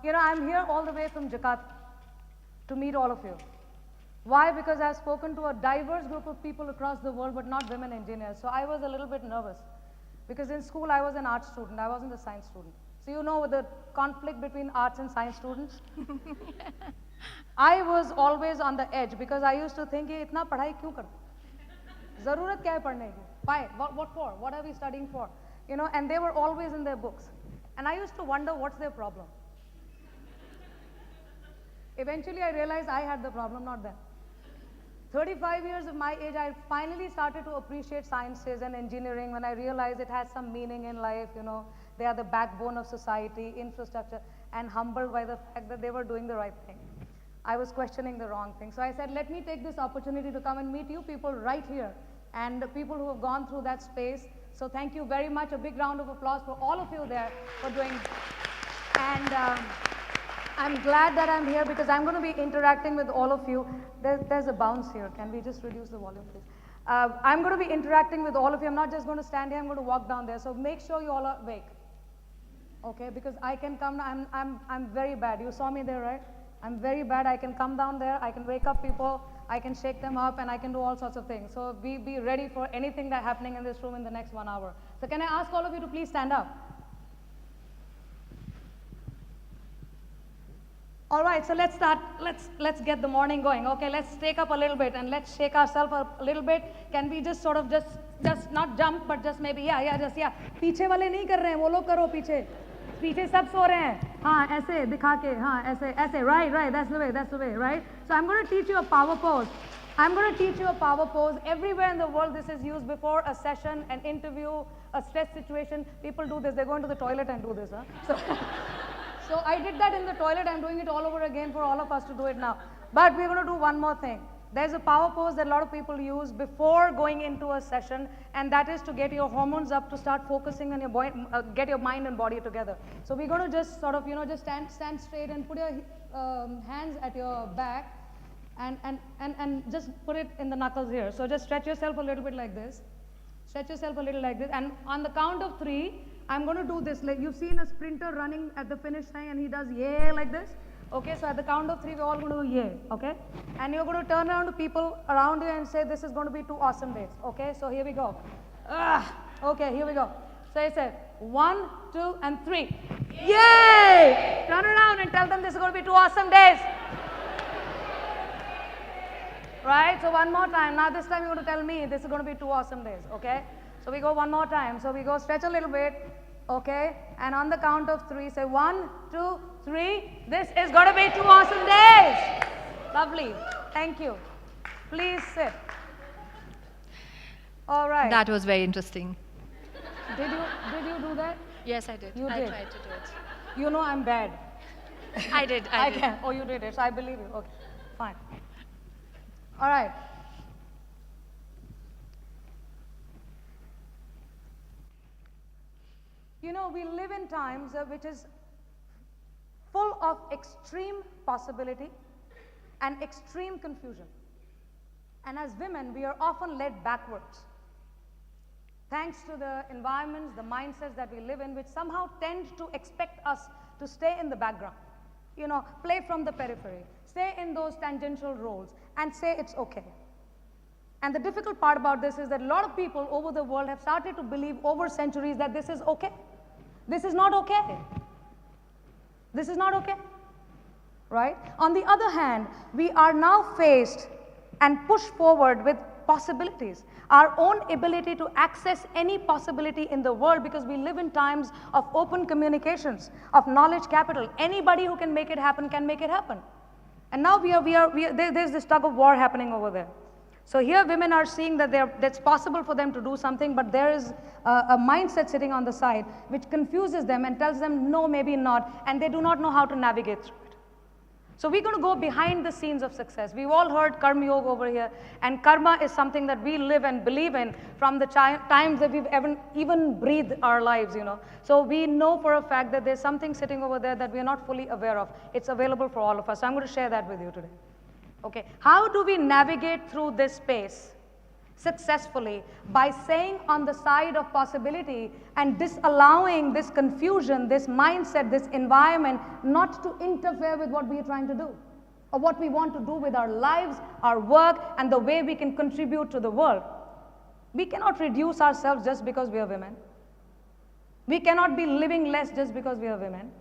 I'm here all the way from Jakarta to meet all of you. Why? Because I've spoken to a diverse group of people across the world, but not women engineers. So I was a little bit nervous. Because in school, I was an art student. I wasn't a science student. So you know the conflict between arts and science students? I was always on the edge because I used to think, "Ye itna padhai kyun karte? Zarurat kya hai padhne ki? Why? What for? What are we studying for?" And they were always in their books. And I used to wonder, what's their problem? Eventually, I realized I had the problem, not them. 35 years of my age, I finally started to appreciate sciences and engineering when I realized it has some meaning in life, They are the backbone of society, infrastructure, and humbled by the fact that they were doing the right thing. I was questioning the wrong thing. So I said, let me take this opportunity to come and meet you people right here and the people who have gone through that space. So thank you very much. A big round of applause for all of you there for doing. And I'm glad that I'm here because I'm going to be interacting with all of you. There's a bounce here. Can we just reduce the volume, please? I'm going to be interacting with all of you. I'm not just going to stand here. I'm going to walk down there. So make sure you all are awake. Okay, because I can come, I'm very bad. You saw me there, right? I'm very bad. I can come down there, I can wake up people, I can shake them up, and I can do all sorts of things. So be ready for anything that's happening in this room in the next 1 hour. So can I ask all of you to please stand up? All right, so let's start. Let's get the morning going. Okay, let's take up a little bit and let's shake ourselves up a little bit. Can we just sort of just not jump, but just maybe yeah. पीछे वाले नहीं कर रहे हैं, वो लोग करो पीछे सब सो रहे हैं. हाँ ऐसे दिखा के, हाँ ऐसे right, that's the way, right? So I'm going to teach you a power pose. Everywhere in the world this is used before a session, an interview, a stress situation. People do this. They go into the toilet and do this. So I did that in the toilet. I'm doing it all over again for all of us to do it now. But we're going to do one more thing. There's a power pose that a lot of people use before going into a session, and that is to get your hormones up, to start focusing on your get your mind and body together. So we're going to just sort of, just stand straight and put your hands at your back and just put it in the knuckles here. So just stretch yourself a little bit like this. And on the count of 3, I'm going to do this. Like you've seen a sprinter running at the finish line and he does yeah like this. Okay, so at the count of 3, we're all going to do yeah, okay? And you're going to turn around to people around you and say, this is going to be 2 awesome days, okay? So here we go. Okay, here we go. So I said, 1, 2, and 3. Yay! Turn around and tell them this is going to be 2 awesome days. Right, so one more time. Now this time you're going to tell me this is going to be 2 awesome days, okay? So we go one more time. So we go stretch a little bit, okay? And on the count of 3, say 1, 2, 3. This is going to be 2 awesome days. Lovely. Thank you. Please sit. All right. That was very interesting. Did you do that? Yes, I did. You I did. tried to do it. You know I'm bad. I did. I can. Oh, you did it. So I believe you. Okay. Fine. All right. We live in times which is full of extreme possibility and extreme confusion. And as women, we are often led backwards. Thanks to the environments, the mindsets that we live in, which somehow tend to expect us to stay in the background. Play from the periphery, stay in those tangential roles, and say it's okay. And the difficult part about this is that a lot of people over the world have started to believe over centuries that this is okay. This is not okay. This is not okay, right? On the other hand, we are now faced and pushed forward with possibilities, our own ability to access any possibility in the world, because we live in times of open communications, of knowledge capital. Anybody who can make it happen can make it happen. And now there's this tug of war happening over there. So here women are seeing that it's possible for them to do something, but there is a mindset sitting on the side which confuses them and tells them no, maybe not, and they do not know how to navigate through it. So we're going to go behind the scenes of success. We've all heard Karma Yoga over here, and karma is something that we live and believe in from the times that we've even breathed our lives, So we know for a fact that there's something sitting over there that we're not fully aware of. It's available for all of us. So I'm going to share that with you today. Okay, how do we navigate through this space? successfully by staying on the side of possibility and disallowing this confusion, this mindset, this environment not to interfere with what we are trying to do or what we want to do with our lives, our work, and the way we can contribute to the world. We cannot reduce ourselves just because we are women. We cannot be living less just because we are women.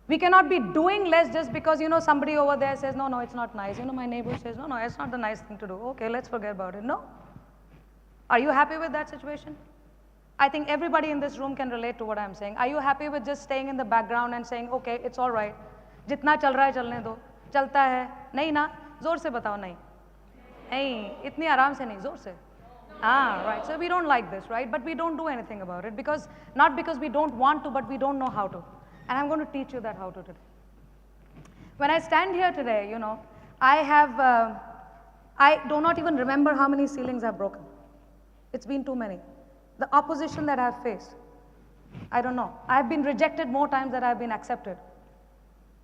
We cannot be doing less just because, somebody over there says, no, it's not nice. My neighbor says, no, it's not the nice thing to do. Okay, let's forget about it. No. Are you happy with that situation? I think everybody in this room can relate to what I'm saying. Are you happy with just staying in the background and saying, okay, it's all right. Jitna chal raha hai, chalne do. Chalta hai. Nahi na? Zor se batao nahi. Nahi. Itni aaram se nahi. Zor se. Right. So we don't like this, right? But we don't do anything about it because, not because we don't want to, but we don't know how to. And I'm going to teach you that how to today. When I stand here today, I do not even remember how many ceilings I've broken. It's been too many. The opposition that I've faced, I don't know. I've been rejected more times than I've been accepted.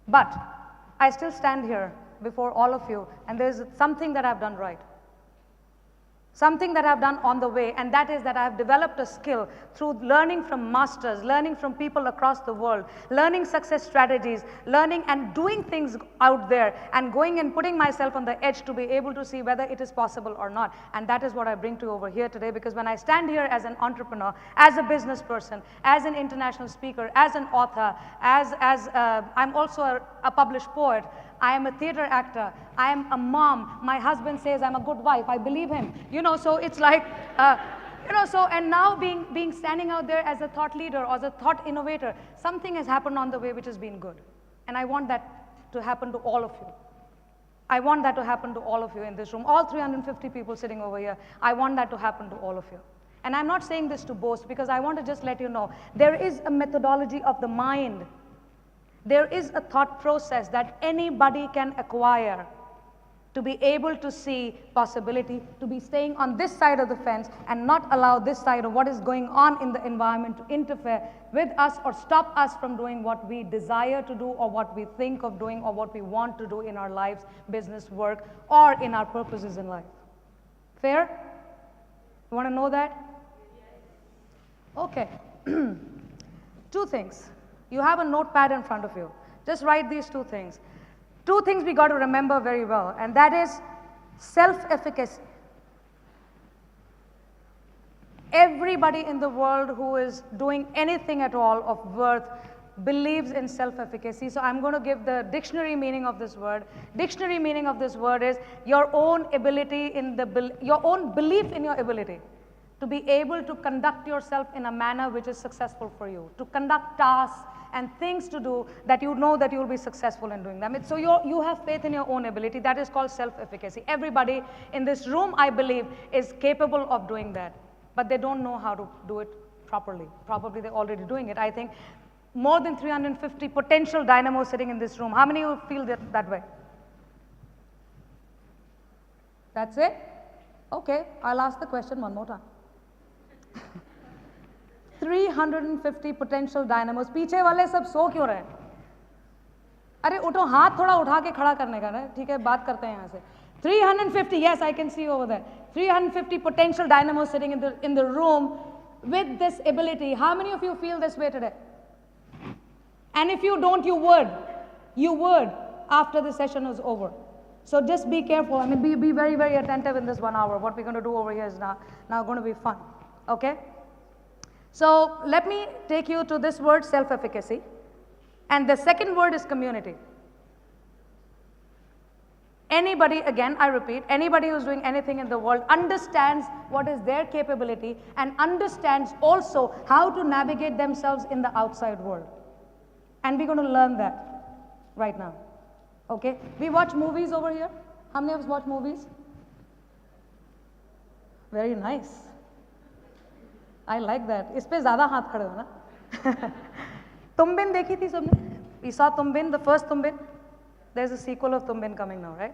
But I still stand here before all of you, and there's something that I've done right. Something that I've done on the way, and that is that I've developed a skill through learning from masters, learning from people across the world, learning success strategies, learning and doing things out there, and going and putting myself on the edge to be able to see whether it is possible or not. And that is what I bring to you over here today, because when I stand here as an entrepreneur, as a business person, as an international speaker, as an author, I'm also a published poet, I am a theater actor, I am a mom, my husband says I'm a good wife, I believe him, so it's like, and now being standing out there as a thought leader or as a thought innovator, something has happened on the way which has been good. And I want that to happen to all of you. I want that to happen to all of you in this room, all 350 people sitting over here. I want that to happen to all of you. And I'm not saying this to boast, because I want to just let you know, there is a methodology of the mind. There is a thought process that anybody can acquire to be able to see possibility, to be staying on this side of the fence and not allow this side of what is going on in the environment to interfere with us or stop us from doing what we desire to do or what we think of doing or what we want to do in our lives, business, work, or in our purposes in life. Fair? You want to know that? Okay. Two things. You have a notepad in front of you. Just write these two things. Two things we got to remember very well, and that is self-efficacy. Everybody in the world who is doing anything at all of worth believes in self-efficacy. So I'm going to give the dictionary meaning of this word. Dictionary meaning of this word is your own ability your own belief in your ability to be able to conduct yourself in a manner which is successful for you, to conduct tasks and things to do that you know that you will be successful in doing them. So you have faith in your own ability. That is called self-efficacy. Everybody in this room, I believe, is capable of doing that, but they don't know how to do it properly. Probably they're already doing it. I think more than 350 potential dynamos sitting in this room. How many of you feel that way? That's it? Okay, I'll ask the question one more time. 350 potential dynamos. पीछे वाले सब सो क्यों रहे? अरे उठो, हाथ थोड़ा उठा के खड़ा करने का ना, ठीक है, बात करते हैं यहाँ से. 350, yes, I can see over there. 350 potential dynamos sitting in the room with this ability. How many of you feel this way today? And if you don't, you would after the session is over. So just be careful. I mean, be very, very attentive in this 1 hour. What we're going to do over here is now going to be fun. Okay? So let me take you to this word, self-efficacy. And the second word is community. Anybody, again, I repeat, anybody who's doing anything in the world understands what is their capability and understands also how to navigate themselves in the outside world. And we're going to learn that right now. Okay? We watch movies over here. How many of us watch movies? Very nice. I like that. इस पे ज़्यादा हाथ खड़े हो ना. तुम्बिन देखी थी सबने? We saw Tumbin, the first Tumbin. There's a sequel of Tumbin coming now, right?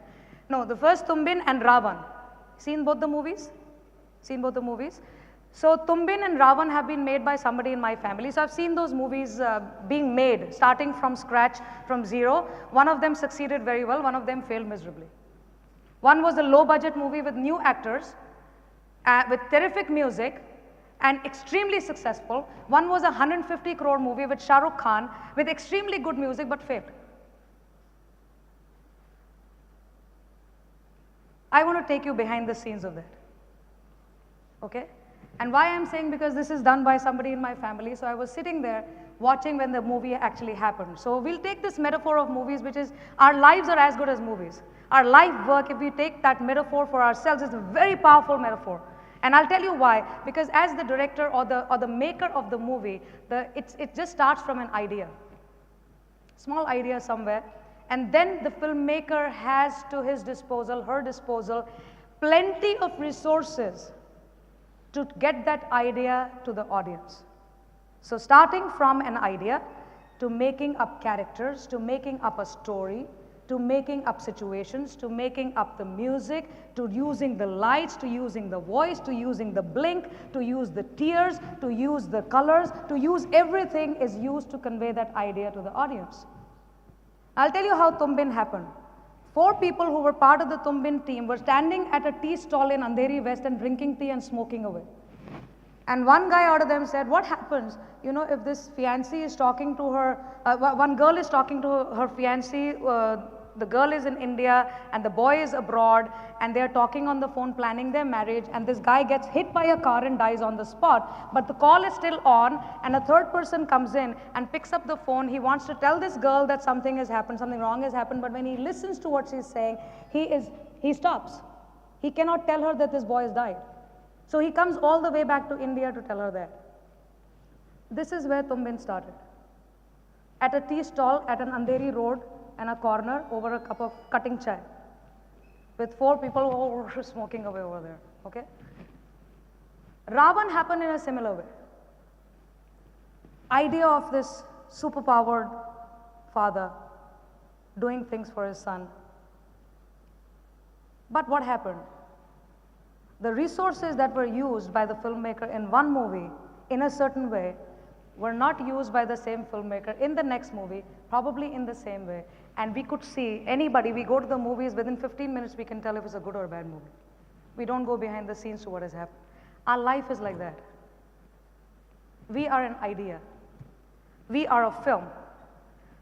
No, the first Tumbin and Ravan. Seen both the movies? Seen both the movies? So Tumbin and Ravan have been made by somebody in my family. So I've seen those movies being made, starting from scratch, from zero. One of them succeeded very well, one of them failed miserably. One was a low budget movie with new actors, with terrific music and extremely successful. One was a 150 crore movie with Shah Rukh Khan with extremely good music but failed. I want to take you behind the scenes of that. Okay? And why I'm saying, because this is done by somebody in my family, so I was sitting there watching when the movie actually happened. So we'll take this metaphor of movies, which is our lives are as good as movies. Our life work, if we take that metaphor for ourselves, is a very powerful metaphor. And I'll tell you why. Because as the director or the maker of the movie, it just starts from an idea. Small idea somewhere. And then the filmmaker has to his disposal, her disposal, plenty of resources to get that idea to the audience. So starting from an idea, to making up characters, to making up a story, to making up situations, to making up the music, to using the lights, to using the voice, to using the blink, to use the tears, to use the colors, to use everything is used to convey that idea to the audience. I'll tell you how Tumbin happened. 4 people who were part of the Tumbin team were standing at a tea stall in Andheri West and drinking tea and smoking away. And one guy out of them said, what happens, you know, if this fiancée is talking to her, one girl is talking to her fiancé, the girl is in India and the boy is abroad and they're talking on the phone planning their marriage, and this guy gets hit by a car and dies on the spot, but the call is still on and a third person comes in and picks up the phone. He wants to tell this girl that something has happened, something wrong has happened, but when he listens to what she's saying, he stops. He cannot tell her that this boy has died. So he comes all the way back to India to tell her that. This is where Tumbin started. At a tea stall at an Andheri road and a corner over a cup of cutting chai with 4 people who were smoking away over there. Okay? Ravan happened in a similar way. Idea of this superpowered father doing things for his son. But what happened? The resources that were used by the filmmaker in one movie in a certain way were not used by the same filmmaker in the next movie, probably in the same way. And we could see anybody, we go to the movies, within 15 minutes we can tell if it's a good or a bad movie. We don't go behind the scenes to what has happened. Our life is like that. We are an idea. We are a film.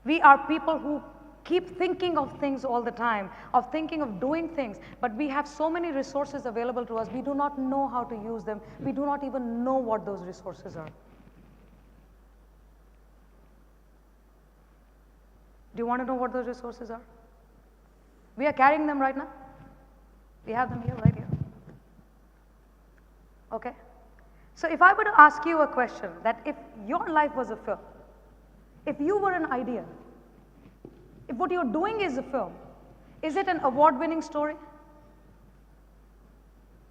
We are people who keep thinking of things all the time, of thinking of doing things, but we have so many resources available to us, we do not know how to use them. We do not even know what those resources are. Do you want to know what those resources are? We are carrying them right now. We have them here, right here. Okay? So if I were to ask you a question, that if your life was a film, if you were an idea, if what you're doing is a film, is it an award-winning story?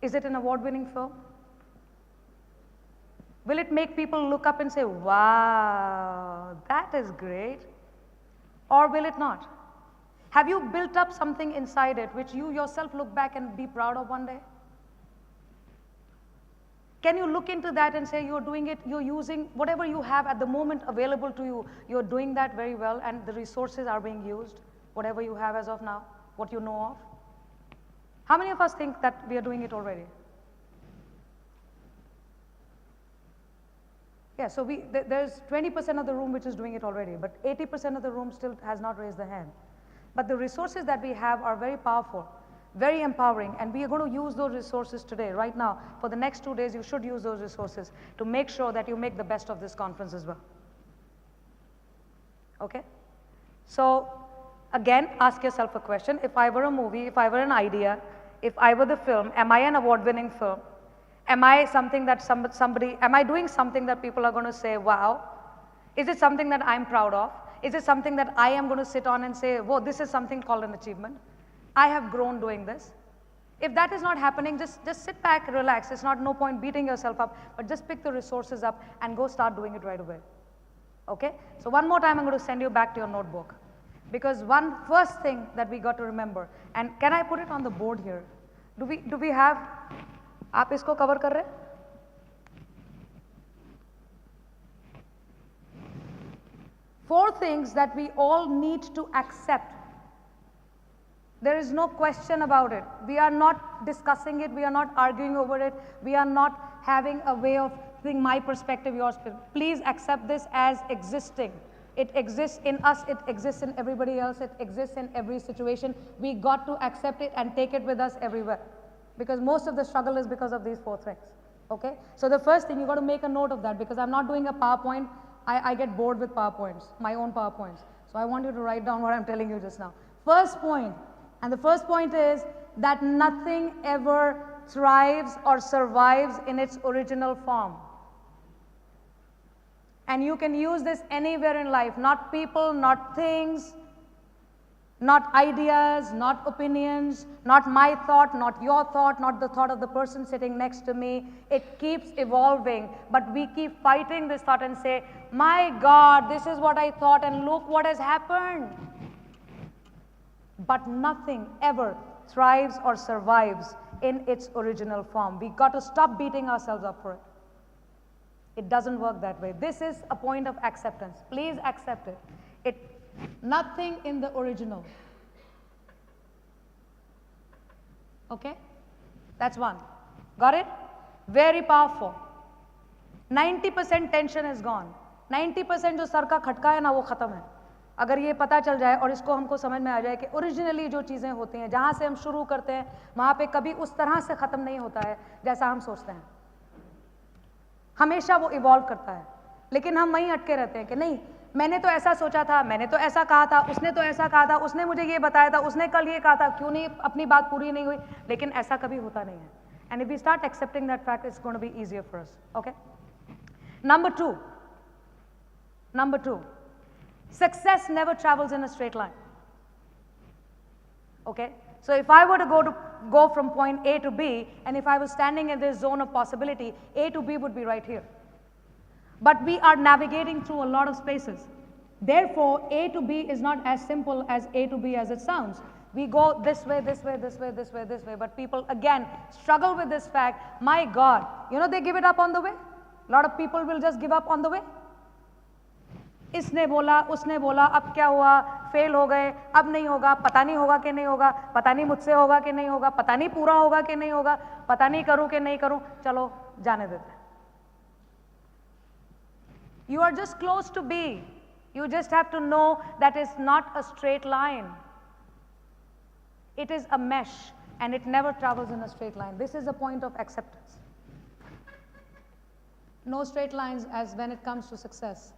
Is it an award-winning film? Will it make people look up and say, wow, that is great? Or will it not? Have you built up something inside it which you yourself look back and be proud of one day? Can you look into that and say you're doing it, you're using whatever you have at the moment available to you, you're doing that very well and the resources are being used, whatever you have as of now, what you know of? How many of us think that we are doing it already? Yeah, so there's 20% of the room which is doing it already, but 80% of the room still has not raised the hand. But the resources that we have are very powerful, very empowering, and we are going to use those resources today, right now. For the next 2 days, you should use those resources to make sure that you make the best of this conference as well. Okay? So, again, ask yourself a question. If I were a movie, if I were an idea, if I were the film, am I an award-winning film? Am I something that am I doing something that people are going to say, wow? Is it something that I'm proud of? Is it something that I am going to sit on and say, whoa, this is something called an achievement? I have grown doing this. If that is not happening, just sit back, relax. It's not no point beating yourself up, but just pick the resources up and go start doing it right away. Okay? So one more time, I'm going to send you back to your notebook. Because one first thing that we got to remember, and can I put it on the board here? Do we have, आप इसको cover कर रहे? 4 things that we all need to accept There is no question about it. We are not discussing it. We are not arguing over it. We are not having a way of thinking my perspective, yours. Please accept this as existing. It exists in us. It exists in everybody else. It exists in every situation. We got to accept it and take it with us everywhere. Because most of the struggle is because of these 4 things. Okay? So the first thing, you got to make a note of that, because I'm not doing a PowerPoint. I get bored with PowerPoints, my own PowerPoints. So I want you to write down what I'm telling you just now. First point, and the first point is that nothing ever thrives or survives in its original form. And you can use this anywhere in life, not people, not things, not ideas, not opinions, not my thought, not your thought, not the thought of the person sitting next to me. It keeps evolving, but we keep fighting this thought and say, my God, this is what I thought and look what has happened. But nothing ever thrives or survives in its original form. We got to stop beating ourselves up for it. It doesn't work that way. This is a point of acceptance. Please accept it. Nothing in the original. Okay? That's one. Got it? Very powerful. 90% tension is gone. 90% जो sir का खटका है ना वो खत्म है. अगर ये पता चल जाए और इसको हमको समझ में आ जाए कि ओरिजिनली जो चीज़ें होती हैं, जहाँ से हम शुरू करते हैं वहाँ पे कभी उस तरह से ख़त्म नहीं होता है जैसा हम सोचते हैं. हमेशा वो इवॉल्व करता है, लेकिन हम वहीं अटके रहते हैं कि नहीं, मैंने तो ऐसा सोचा था, मैंने तो ऐसा कहा था, उसने तो ऐसा कहा था, उसने मुझे ये बताया था, उसने कल ये कहा था, क्यों नहीं अपनी बात पूरी नहीं हुई. लेकिन ऐसा कभी होता नहीं है. And if we start accepting that fact, it's going to be easier for us. Okay. Number two, success never travels in a straight line. Okay? So if I were to go from point A to B, and if I was standing in this zone of possibility, A to B would be right here. But we are navigating through a lot of spaces. Therefore, A to B is not as simple as A to B as it sounds. We go this way, this way, this way, this way, this way. But people, again, struggle with this fact. My God, you know, they give it up on the way. A lot of people will just give up on the way. इसने बोला, उसने बोला, अब क्या हुआ, fail हो गए, अब नहीं होगा, पता नहीं होगा कि नहीं होगा, पता नहीं मुझसे होगा कि नहीं होगा, पता नहीं पूरा होगा कि नहीं होगा, पता नहीं करूं कि नहीं करूं, चलो जाने देते हैं. You are just close to B. You just have to know that it's not a straight line. It is a mesh, and it never travels in a straight line. This is a point of acceptance. No straight lines as when it comes to success.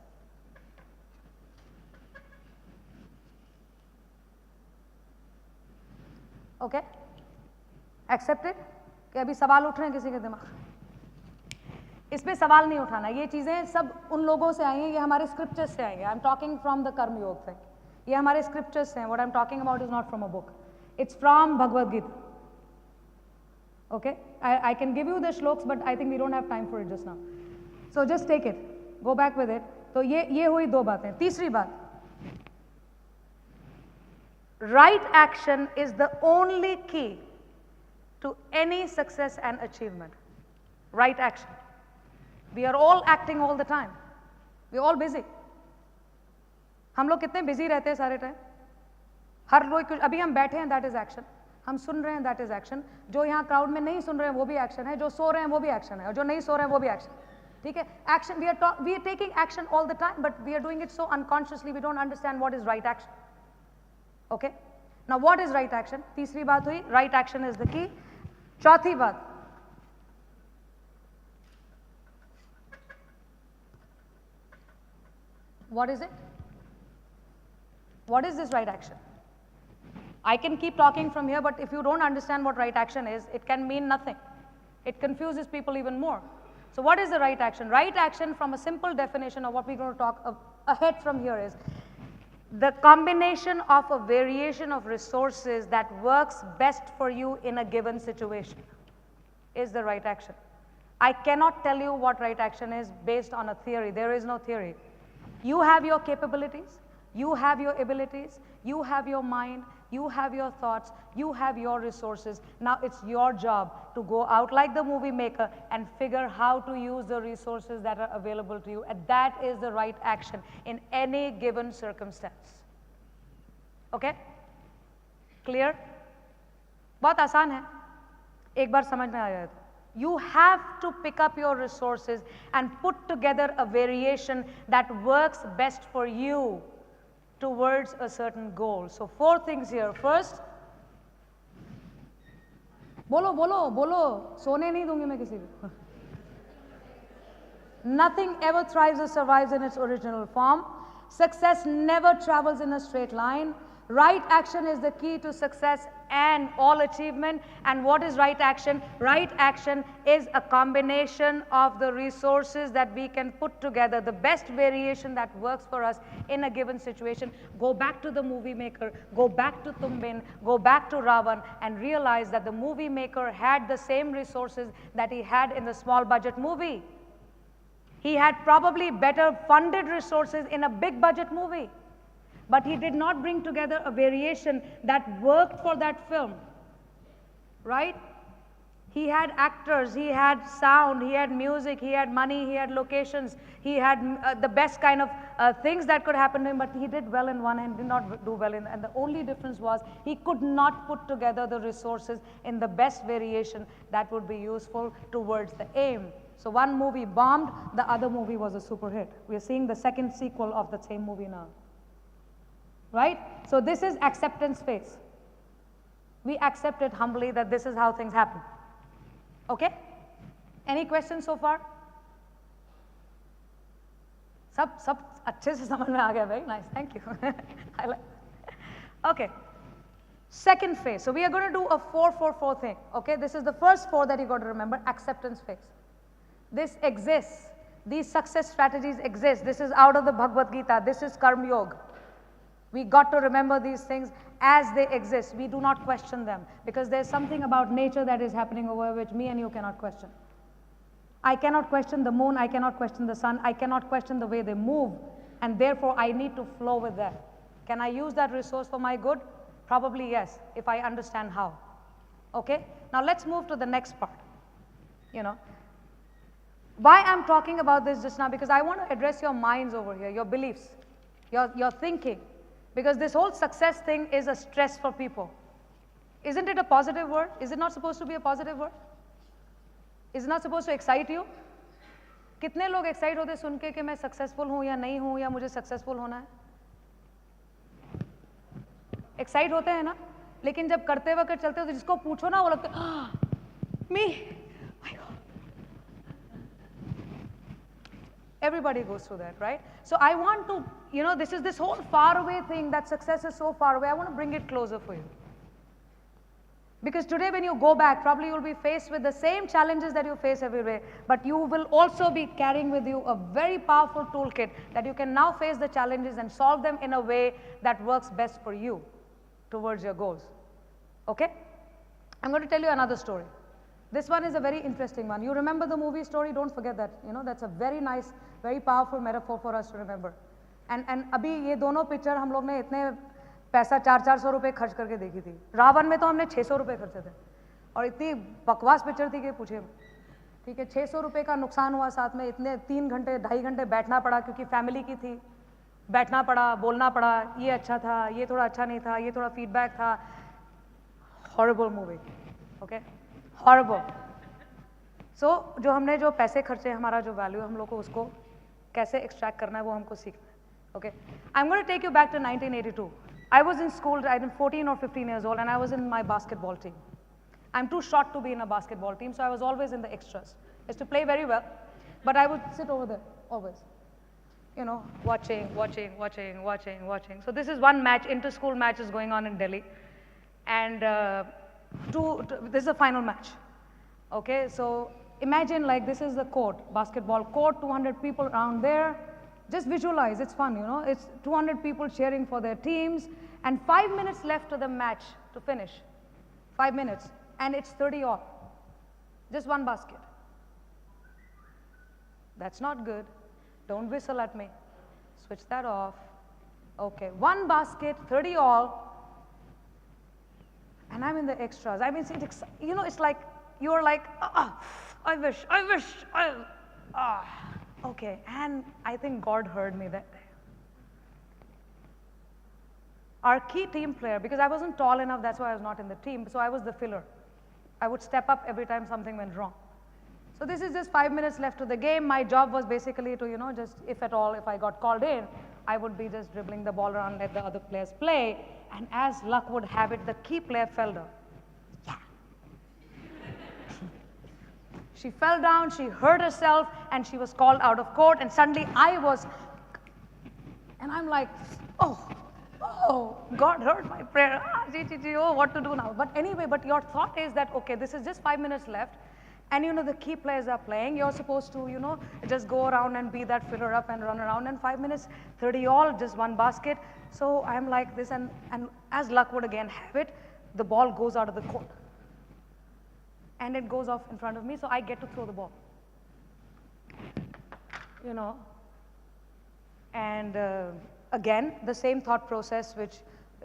Okay, accepted. कि अभी सवाल उठ रहे हैं किसी के दिमाग? इसमें सवाल नहीं उठाना. ये चीज़ें सब उन लोगों से आई हैं, ये हमारे स्क्रिप्चर्स से आई हैं. I am talking from the karma yoga thing. ये हमारे स्क्रिप्चर्स हैं. What I am talking about is not from a book. It's from Bhagavad Gita. Okay, I can give you the shlokas, but I think we don't have time for it just now. So just take it, go back with it. तो ये हुई 2 बातें. तीसरी बात, right action is the only key to any success and achievement. Right action. We are all acting all the time. We are all busy. हम लोग कितने busy रहते हैं सारे टाइम. हर रोज अभी हम बैठे हैं, that is action. हम सुन रहे हैं, that is action. जो यहाँ क्राउड में नहीं सुन रहे हैं वो भी action है, जो सो रहे हैं वो भी action है, और जो नहीं सो रहे हैं वो भी action. ठीक है? Action, we are taking action all the time, but we are doing it so unconsciously we don't understand what is right action. Okay? Now what is right action? तीसरी बात हुई, right action is the key. चौथी बात, what is it? What is this right action? I can keep talking from here, but if you don't understand what right action is, it can mean nothing. It confuses people even more. So what is the right action? Right action, from a simple definition of what we're going to talk ahead from here, is the combination of a variation of resources that works best for you in a given situation is the right action. I cannot tell you what right action is based on a theory. There is no theory. You have your capabilities, you have your abilities, you have your mind, you have your thoughts, you have your resources. Now it's your job to go out like the movie maker and figure how to use the resources that are available to you. And that is the right action in any given circumstance. Okay? Clear? बहुत आसान है, एक बार समझ में आ जाए तो. You have to pick up your resources and put together a variation that works best for you towards a certain goal. So 4 things here. First, बोलो बोलो बोलो, सोने नहीं दूंगी मैं किसी को. Nothing ever thrives or survives in its original form. Success never travels in a straight line. Right action is the key to success and all achievement. And what is right action? Right action is a combination of the resources that we can put together, the best variation that works for us in a given situation. Go back to the movie maker, go back to Tumbin, go back to Ravan, and realize that the movie maker had the same resources that he had in the small budget movie. He had probably better funded resources in a big budget movie. But he did not bring together a variation that worked for that film, right? He had actors, he had sound, he had music, he had money, he had locations, he had the best kind of things that could happen to him, but he did well in one and did not do well in, and the only difference was he could not put together the resources in the best variation that would be useful towards the aim. So one movie bombed, the other movie was a super hit. We are seeing the second sequel of the same movie now. Right? So this is acceptance phase. We accept it humbly that this is how things happen. Okay? Any questions so far? सब अच्छे से समझ में आ गया. Very nice. Thank you. I like. Okay. Second phase. So we are going to do a 4-4-4 thing. Okay? This is the first 4 that you got to remember. Acceptance phase. This exists. These success strategies exist. This is out of the Bhagavad Gita. This is Karma Yoga. We got to remember these things as they exist. We do not question them because there's something about nature that is happening over which me and you cannot question. I cannot question the moon, I cannot question the sun, I cannot question the way they move, and therefore I need to flow with that. Can I use that resource for my good? Probably yes, if I understand how. Okay? Now let's move to the next part. You know, why I'm talking about this just now, because I want to address your minds over here, your beliefs, your thinking. Because this whole success thing is a stress for people. Isn't it a positive word? Is it not supposed to be a positive word? Is it not supposed to excite you? कितने लोग excite होते सुन के कि मैं successful हूँ या नहीं हूँ या मुझे successful होना है? Excite होते हैं ना? लेकिन जब करते वक्त चलते हो तो जिसको पूछो ना वो लगता है me. Everybody goes through that, right? So I want to, you know, this is this whole far away thing that success is so far away. I want to bring it closer for you. Because today when you go back, probably you'll be faced with the same challenges that you face every day, but you will also be carrying with you a very powerful toolkit that you can now face the challenges and solve them in a way that works best for you towards your goals. Okay? I'm going to tell you another story. This one is a very interesting one. You remember the movie story? Don't forget that. You know, that's a very nice, very powerful metaphor for us to remember. And अभी ये दोनों picture हम लोग ने इतने पैसा 400-400 रुपए खर्च करके देखी थी. रावण में तो हमने 600 रुपए खर्चे थे और इतनी बकवास पिक्चर थी कि पूछिए. ठीक है, 600 रुपए का नुकसान हुआ, साथ में इतने 3 घंटे 2.5 घंटे बैठना पड़ा क्योंकि फैमिली की थी. बैठना पड़ा, बोलना पड़ा, ये अच्छा था, ये थोड़ा अच्छा नहीं था, ये थोड़ा फीडबैक था. Horrible movie. Okay, horrible. So जो हमने जो पैसे खर्चे, हमारा जो वैल्यू है, हम लोग को उसको कैसे एक्सट्रैक्ट करना है वो हमको सीखना है. Okay, I am going to take you back to 1982. I was in school, I was 14 or 15 years old, and I was in my basketball team. I'm too short to be in a basketball team, so I was always in the extras. I used to play very well, but I would sit over there, always. You know, watching. So this is one match, inter-school match is going on in Delhi. And this is the final match. Okay, so imagine like this is the court, basketball court, 200 people around there. Just visualize, it's fun, you know, it's 200 people cheering for their teams, and 5 minutes left to the match to finish. 5 minutes, and it's 30 all. Just one basket. That's not good. Don't whistle at me. Switch that off. Okay, one basket, 30 all, and I'm in the extras. I mean, you know, it's like, you're like, I wish, okay, and I think God heard me that day. Our key team player, because I wasn't tall enough, that's why I was not in the team, so I was the filler. I would step up every time something went wrong. So this is just 5 minutes left to the game. My job was basically to, just if at all, if I got called in, I would be just dribbling the ball around, let the other players play. And as luck would have it, the key player fell down. Yeah. She fell down, she hurt herself, and she was called out of court. And suddenly and I'm like, oh, God heard my prayer. Oh, what to do now? But anyway, but your thought is that, okay, this is just 5 minutes left. And the key players are playing. You're supposed to, just go around and be that filler up and run around. And 5 minutes, 30 all, just one basket. So I'm like this, and as luck would again have it, the ball goes out of the court. And it goes off in front of me, so I get to throw the ball. And again, the same thought process which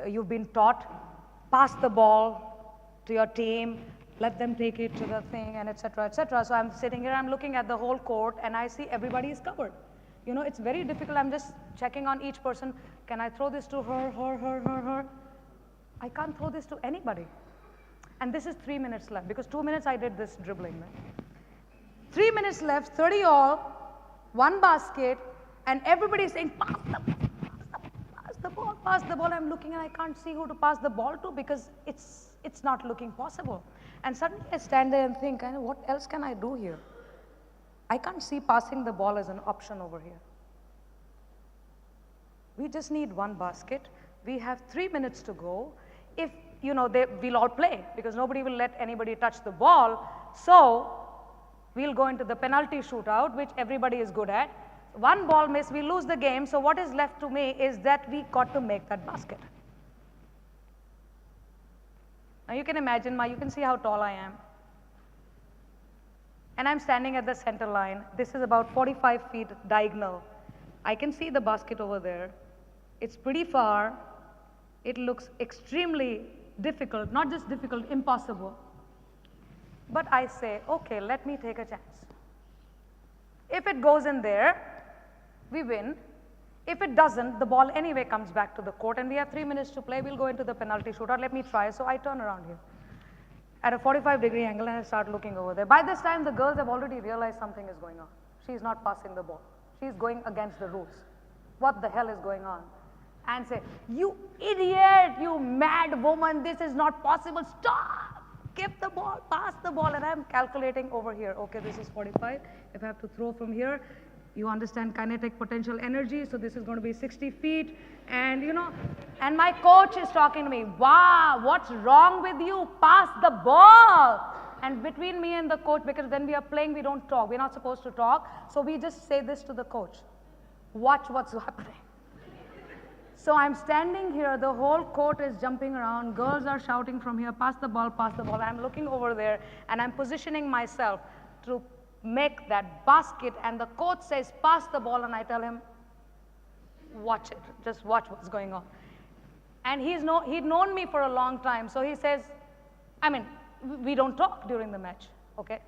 you've been taught. Pass the ball to your team, let them take it to the thing, and etc., etc. So I'm sitting here, I'm looking at the whole court, and I see everybody is covered. It's very difficult. I'm just checking on each person. Can I throw this to her? I can't throw this to anybody. And this is 3 minutes left, because 2 minutes I did this dribbling. Right? 3 minutes left, 30 all, one basket, and everybody is saying, pass the ball, pass the ball. I'm looking and I can't see who to pass the ball to, because it's not looking possible. And suddenly I stand there and think, what else can I do here? I can't see passing the ball as an option over here. We just need one basket. We have 3 minutes to go. If, we'll all play, because nobody will let anybody touch the ball. So we'll go into the penalty shootout, which everybody is good at. One ball miss, we lose the game. So what is left to me is that we got to make that basket. Now you can imagine, you can see how tall I am. And I'm standing at the center line. This is about 45 feet diagonal. I can see the basket over there. It's pretty far. It looks extremely difficult, not just difficult, impossible. But I say, okay, let me take a chance. If it goes in there, we win. If it doesn't, the ball anyway comes back to the court, and we have 3 minutes to play. We'll go into the penalty shootout. Let me try. So I turn around here at a 45-degree angle, and I start looking over there. By this time, the girls have already realized something is going on. She's not passing the ball. She's going against the rules. What the hell is going on? And say, you idiot, you mad woman, this is not possible. Stop! Give the ball, pass the ball. And I'm calculating over here. Okay, this is 45. If I have to throw from here, you understand kinetic potential energy, so this is going to be 60 feet. And and my coach is talking to me, wow, what's wrong with you? Pass the ball. And between me and the coach, because when we are playing, we don't talk. We're not supposed to talk. So we just say this to the coach. Watch what's happening. So I'm standing here, the whole court is jumping around, girls are shouting from here, pass the ball, pass the ball. I'm looking over there, and I'm positioning myself to make that basket, and the coach says, pass the ball, and I tell him, watch it, just watch what's going on. And he'd known me for a long time, so he says, we don't talk during the match, okay?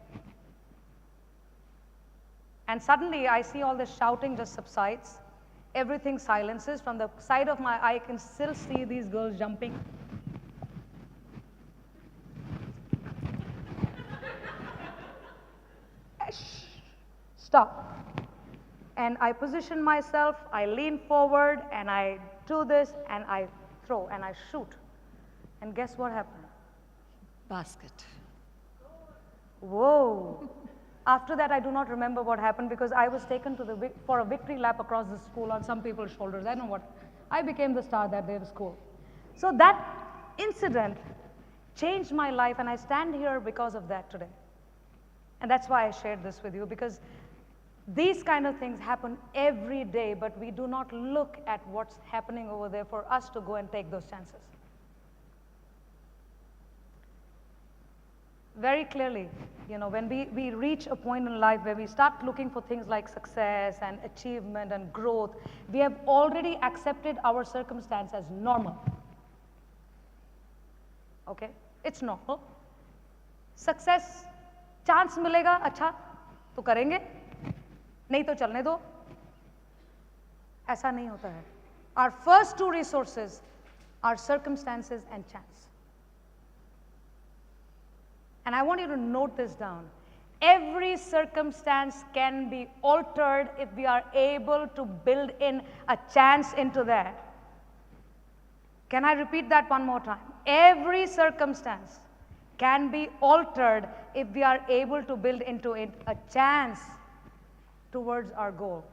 And suddenly I see all this shouting just subsides. Everything silences. From the side of my eye, I can still see these girls jumping. Stop. And I position myself, I lean forward, and I do this, and I throw, and I shoot. And guess what happened? Basket. Whoa. After that, I do not remember what happened, because I was taken to for a victory lap across the school on some people's shoulders. I don't know what. I became the star that day of school. So that incident changed my life, and I stand here because of that today. And that's why I shared this with you, because these kind of things happen every day, but we do not look at what's happening over there for us to go and take those chances. Very clearly, when we reach a point in life where we start looking for things like success and achievement and growth, we have already accepted our circumstance as normal. Okay? It's normal. Success, chance मिलेगा अच्छा तो करेंगे, नहीं तो चलने दो. ऐसा नहीं होता है. Our first two resources are circumstances and chance. And I want you to note this down. Every circumstance can be altered if we are able to build in a chance into that. Can I repeat that one more time? Every circumstance can be altered if we are able to build into it a chance towards our goal.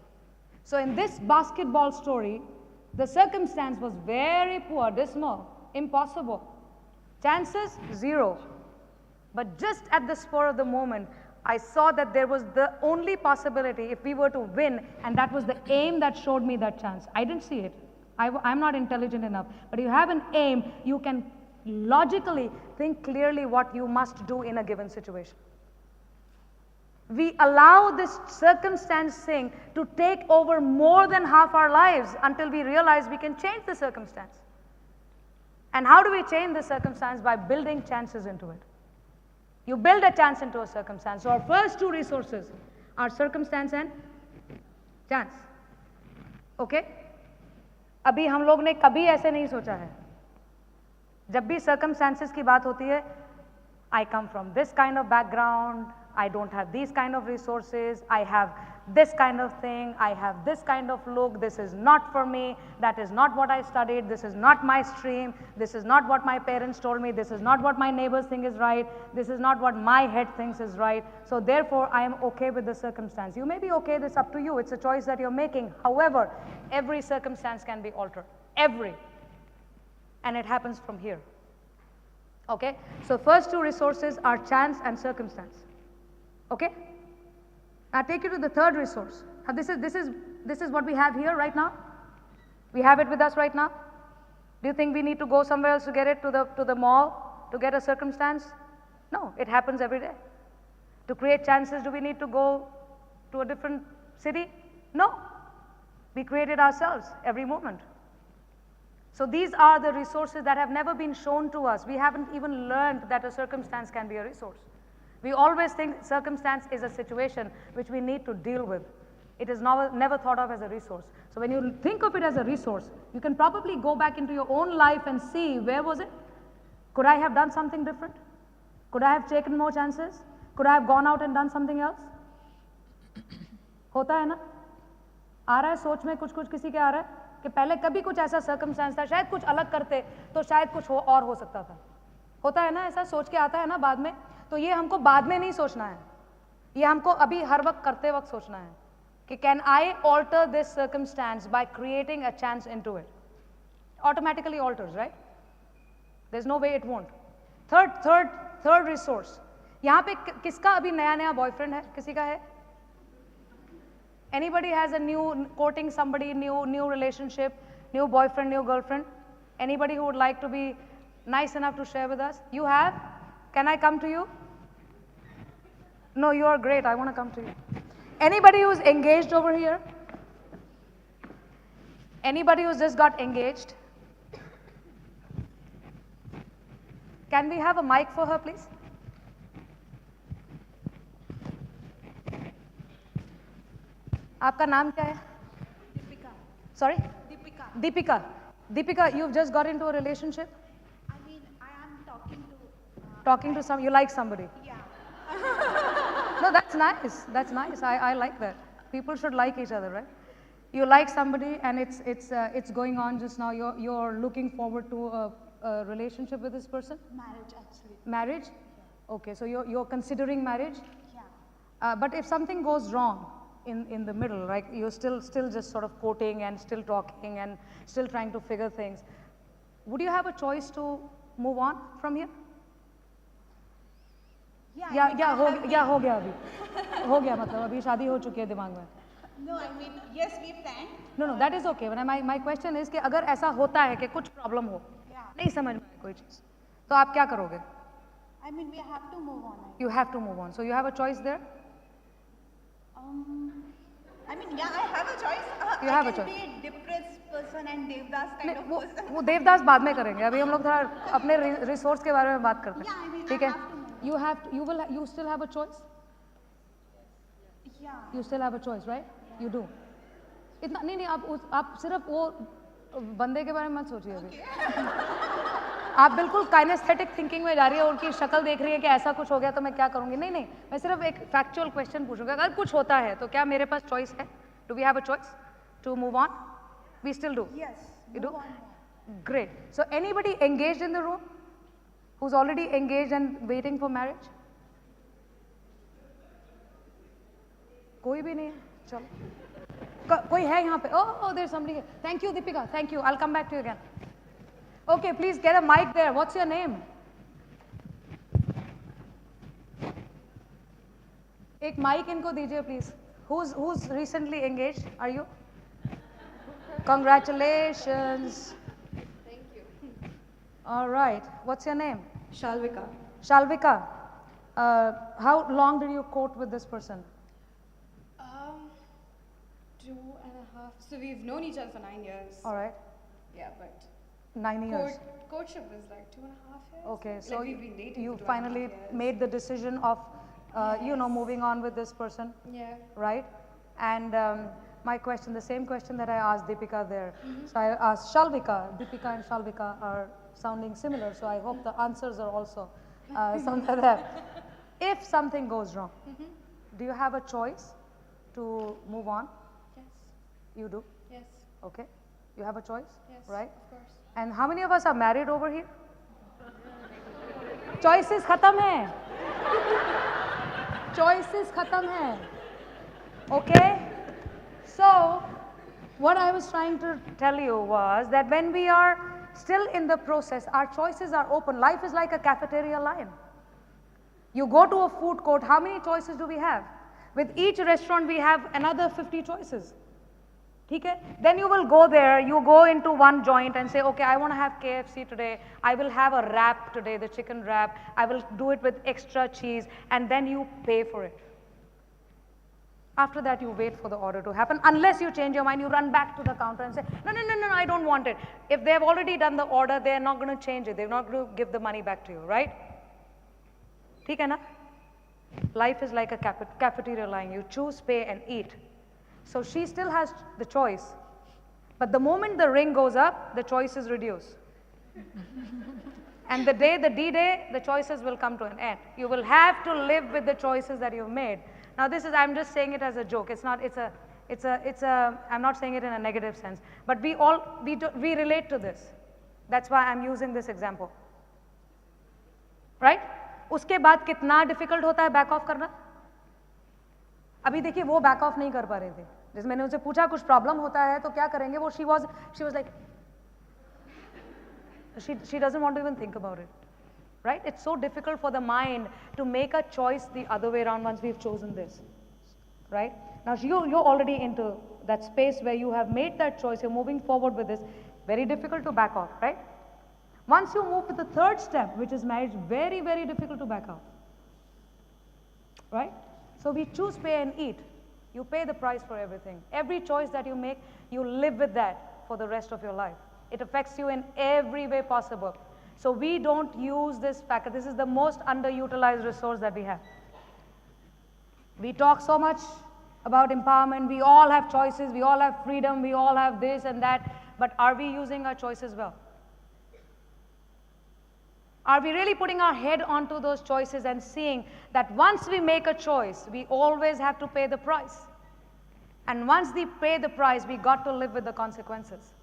So in this basketball story, the circumstance was very poor, dismal, impossible. Chances, 0. But just at the spur of the moment, I saw that there was the only possibility if we were to win, and that was the aim that showed me that chance. I didn't see it. I'm not intelligent enough. But you have an aim, you can logically think clearly what you must do in a given situation. We allow this circumstance thing to take over more than half our lives until we realize we can change the circumstance. And how do we change the circumstance? By building chances into it. You build a chance into a circumstance. So our first 2 resources are circumstance and chance. Okay? अभी हम लोग ने कभी ऐसे नहीं सोचा है. जब भी circumstances की बात होती है, I come from this kind of background, I don't have these kind of resources, I have this kind of thing, I have this kind of look, this is not for me, that is not what I studied, this is not my stream, this is not what my parents told me, this is not what my neighbors think is right, this is not what my head thinks is right. So therefore, I am okay with the circumstance. You may be okay, it's up to you, it's a choice that you're making. However, every circumstance can be altered, every. And it happens from here. Okay? So first 2 resources are chance and circumstance. Okay? Now take you to the third resource. Now this is what we have here right now. We have it with us right now. Do you think we need to go somewhere else to get it, to the mall, to get a circumstance? No, it happens every day. To create chances, do we need to go to a different city? No. We create it ourselves every moment. So these are the resources that have never been shown to us. We haven't even learned that a circumstance can be a resource. We always think circumstance is a situation which we need to deal with. It is never thought of as a resource. So when you think of it as a resource, you can probably go back into your own life and see, where was it? Could I have done something different? Could I have taken more chances? Could I have gone out and done something else? होता है ना? आ रहा है सोच में कुछ किसी के आ रहा है कि पहले कभी कुछ ऐसा सर्कमस्टेंस था, शायद कुछ अलग करते तो शायद कुछ और हो सकता था. होता है ना, ऐसा सोच के आता है ना बाद में. तो ये हमको बाद में नहीं सोचना है, ये हमको अभी हर वक्त करते वक्त सोचना है कि can I alter this circumstance by creating a chance into it. Automatically alters, right? There is no way it won't. Third resource. यहाँ पे किसका अभी नया बॉयफ्रेंड है? किसी का है? Anybody has a new courting somebody, new relationship, new boyfriend, new girlfriend? Anybody who would like to be nice enough to share with us? You have? Can I come to you? No, you are great. I want to come to you. Anybody who's engaged over here? Anybody who's just got engaged? Can we have a mic for her, please? आपका नाम क्या है? Deepika. Sorry? Deepika. Deepika, you've just got into a relationship? I mean, I am Talking to some, you like somebody? Yeah. No, that's nice. That's nice. I like that. People should like each other, right? You like somebody and it's going on just now. You're looking forward to a relationship with this person? Marriage, actually. Marriage? Okay, so you're considering marriage? Yeah. But if something goes wrong in the middle, right, you're still just sort of quoting and still talking and still trying to figure things, would you have a choice to move on from here? Yeah. हो गया अभी. हो गया मतलब अभी शादी हो चुकी है दिमाग में. No, I mean, yes, we planned. No, that is okay. My question is कि अगर ऐसा होता है कि कुछ प्रॉब्लम हो, नहीं समझ में आए कोई चीज़, तो आप क्या करोगे? I mean, we have to move on. You have to move on. So you have a choice there? I mean, yeah, I have a choice. You have a I choice. can be a depressed person and Devdas kind of person. वो देवदास बाद में करेंगे. अभी हम लोग थोड़ा अपने resource के बारे में बात करते Yeah, I हैं. mean, ठीक I है? have to move. You still have a choice? Yeah. You still have a choice, right? You do. इतना नहीं आप सिर्फ वो बंदे के बारे में मत सोचिए अभी। आप बिल्कुल काइनेस्थेटिक थिंकिंग में जा रही है, उनकी शक्ल देख रही है कि ऐसा कुछ हो गया तो मैं क्या करूंगी। नहीं नहीं, मैं सिर्फ एक फैक्चुअल क्वेश्चन पूछूंगा, अगर कुछ होता है तो क्या मेरे पास चॉइस है? Do we have a choice to move on? We still do? Yes. You do? move on. Great. So anybody engaged in the room who's already engaged and waiting for marriage? कोई भी नहीं है, चलो कोई है यहाँ पे? Oh, there's somebody. Thank you, Deepika. Thank you. I'll come back to you again. Okay, please get a mic there. What's your name? एक mic इनको दीजिए please. Who's recently engaged? Are you? Congratulations. Thank you. All right. What's your name? Shalvika. Shalvika. How long did you court with this person? 2.5. So we've known each other for 9 years. All right. Yeah, but 9 years. courtship was like 2.5 years. Okay. Like So we've been dating you for 2.5 finally years. made the decision of, moving on with this person, Yeah. right? And my question, the same question that I asked Deepika there. So I asked Shalvika. Deepika and Shalvika are sounding similar, so I hope the answers are also something there. If something goes wrong, do you have a choice to move on? Yes. You do? Yes. Okay. You have a choice? Yes. Right? Of course. And how many of us are married over here? Choices khatam hai. Choices khatam hai. Okay? So, what I was trying to tell you was that when we are still in the process, our choices are open. Life is like a cafeteria line. You go to a food court, how many choices do we have? With each restaurant, we have another 50 choices. Okay? Then you will go there, you go into one joint and say, okay, I want to have KFC today, I will have a wrap today, the chicken wrap, I will do it with extra cheese, and then you pay for it. After that, you wait for the order to happen. Unless you change your mind, you run back to the counter and say, no, I don't want it. If they have already done the order, they are not going to change it. They're not going to give the money back to you, right? ठीक है ना? Life is like a cafeteria line. You choose, pay, and eat. So she still has the choice. But the moment the ring goes up, the choices reduce. And the D-Day, the choices will come to an end. You will have to live with the choices that you've made. Now this is, I'm just saying it as a joke. It's not, I'm not saying it in a negative sense. But we relate to this. That's why I'm using this example. Right? उसके बाद कितना difficult होता है back off करना? अभी देखिए वो back off नहीं कर पा रहे थे. जैसे मैंने उनसे पूछा कुछ problem होता है तो क्या करेंगे? वो she was like, she doesn't want to even think about it. Right? It's so difficult for the mind to make a choice the other way around once we've chosen this. Right? Now you're already into that space where you have made that choice, you're moving forward with this. Very difficult to back off, right? Once you move to the third step, which is marriage, very, very difficult to back off. Right? So we choose, pay, and eat. You pay the price for everything. Every choice that you make, you live with that for the rest of your life. It affects you in every way possible. So we don't use this factor. This is the most underutilized resource that we have. We talk so much about empowerment. We all have choices. We all have freedom. We all have this and that. But are we using our choices well? Are we really putting our head onto those choices and seeing that once we make a choice, we always have to pay the price? And once we pay the price, we got to live with the consequences.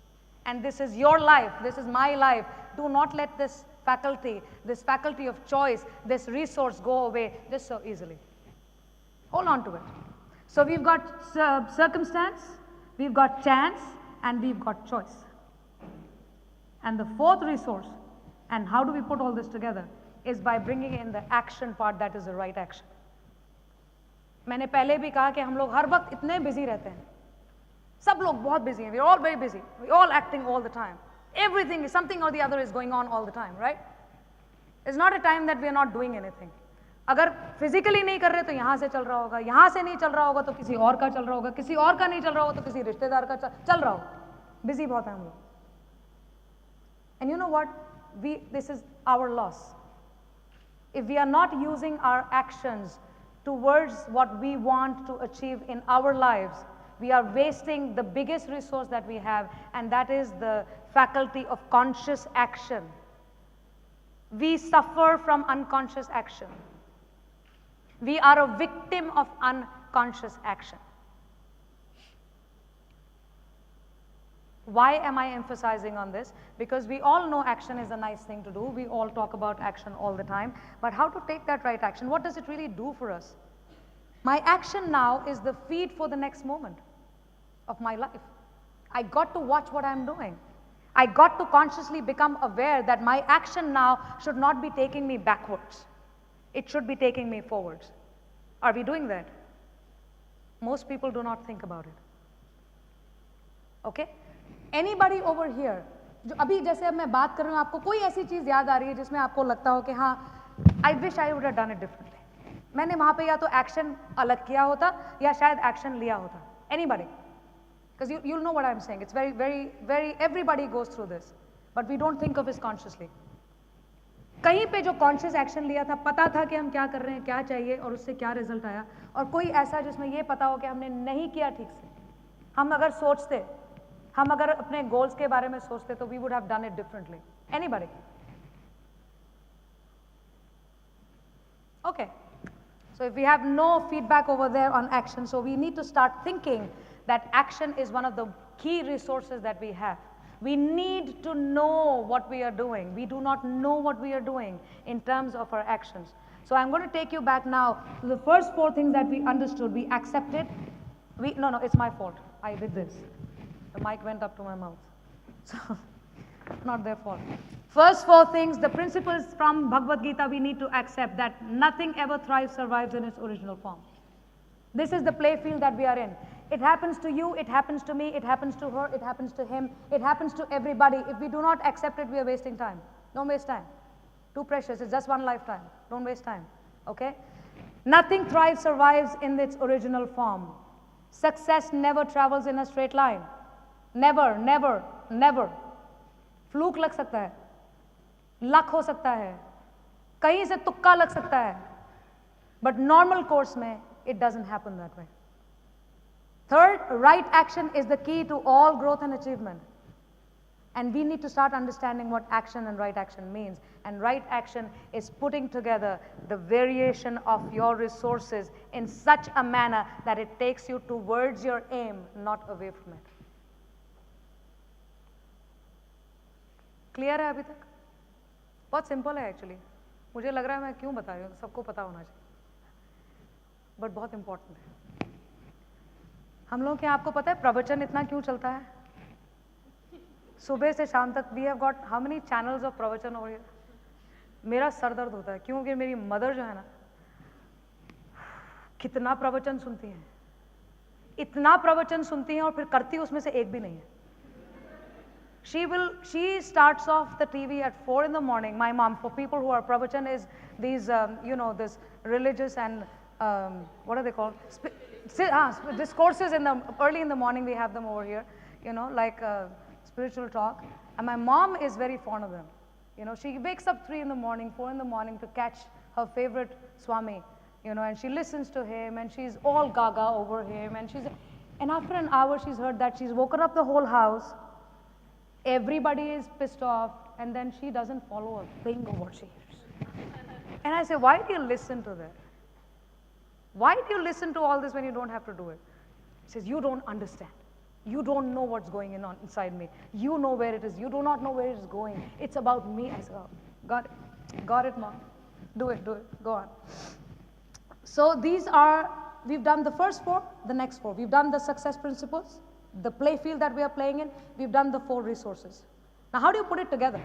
And this is your life. This is my life. Do not let this faculty of choice, this resource go away just so easily. Hold on to it. So we've got circumstance, we've got chance, and we've got choice. And the fourth resource, and how do we put all this together, is by bringing in the action part that is the right action. मैंने पहले भी कहा कि हम लोग हर वक्त इतने busy रहते हैं. सब लोग बहुत busy हैं. We're all very busy. We're all acting all the time. Everything is something or the other is going on all the time, right? It's not a time that we are not doing anything. अगर physically नहीं कर रहे तो यहाँ से चल रहा होगा, यहाँ से नहीं चल रहा होगा तो किसी और का चल रहा होगा, किसी और का नहीं चल रहा होगा तो किसी रिश्तेदार का चल रहा होगा. Busy बहुत हैं हम लोग. And you know what? This is our loss. If we are not using our actions towards what we want to achieve in our lives, We are wasting the biggest resource that we have, and that is the faculty of conscious action. We suffer from unconscious action. We are a victim of unconscious action. Why am I emphasizing on this? Because we all know action is a nice thing to do. We all talk about action all the time. But how to take that right action? What does it really do for us? My action now is the feed for the next moment of my life. I got to watch what I'm doing. I got to consciously become aware that my action now should not be taking me backwards. It should be taking me forwards. Are we doing that? Most people do not think about it. Okay? Anybody over here, जो अभी जैसे अब मैं बात कर रही हूँ, आपको कोई ऐसी चीज़ याद आ रही है जिसमें आपको लगता हो कि हाँ, I wish I would have done it differently. मैंने वहाँ पे या तो एक्शन अलग किया होता या शायद एक्शन लिया होता. Anybody? Because you'll know what I'm saying. It's very, everybody goes through this. But we don't think of it consciously. कहीं पे जो कॉन्शियस एक्शन लिया था, पता था कि हम क्या कर रहे हैं, क्या चाहिए और उससे क्या रिजल्ट आया, और कोई ऐसा जिसमें ये पता हो कि हमने नहीं किया ठीक से. हम अगर सोचते, हम अगर अपने गोल्स के बारे में सोचते तो we would have done it differently. Anybody? Okay. So if we have no feedback over there on action, so we need to start thinking that action is one of the key resources that we have. We need to know what we are doing. We do not know what we are doing in terms of our actions. So I'm going to take you back now to the first 4 things that we understood. We accepted. No, it's my fault. I did this. The mic went up to my mouth. So, not their fault. First 4 things, the principles from Bhagavad Gita we need to accept, that nothing ever thrives, survives in its original form. This is the play field that we are in. It happens to you, it happens to me, it happens to her, it happens to him, it happens to everybody. If we do not accept it, we are wasting time. Don't waste time. Too precious, it's just one lifetime. Don't waste time, okay? Nothing thrives, survives in its original form. Success never travels in a straight line. Never, never, never. Fluke लग सकता है, luck हो सकता है, कहीं से तुक्का लग सकता है, but normal course में it doesn't happen that way. Third, right action is the key to all growth and achievement. And we need to start understanding what action and right action means. And right action is putting together the variation of your resources in such a manner that it takes you towards your aim, not away from it. Clear है अभी तक? बहुत simple है actually. मुझे लग रहा है मैं क्यों बता रही हूँ, सबको पता होना चाहिए, बट बहुत इंपॉर्टेंट है. हम लोग के आपको पता है प्रवचन इतना क्यों चलता है? सुबह से शाम तक we have got how many channels of pravachan over here. मेरा सर दर्द होता है क्योंकि मेरी मदर जो है ना, कितना प्रवचन सुनती हैं, इतना प्रवचन सुनती हैं और फिर करती उसमें से एक भी नहीं है. She starts off the TV at 4 in the morning. My mom, for people who are pravachan, is these, this religious and, what are they called? Discourses early in the morning, we have them over here, like spiritual talk. And my mom is very fond of them. She wakes up 3 in the morning, 4 in the morning to catch her favorite Swami, and she listens to him and she's all gaga over him. And after an hour, she's heard that she's woken up the whole house. Everybody is pissed off, and then she doesn't follow a thing of what she hears. And I say, why do you listen to that? Why do you listen to all this when you don't have to do it? She says, you don't understand. You don't know what's going on inside me. You know where it is. You do not know where it is going. It's about me. I said, oh, got it, Mom. Do it, go on. So we've done the first 4, the next 4. We've done the success principles, the play field that we are playing in. We've done the 4 resources. Now, how do you put it together?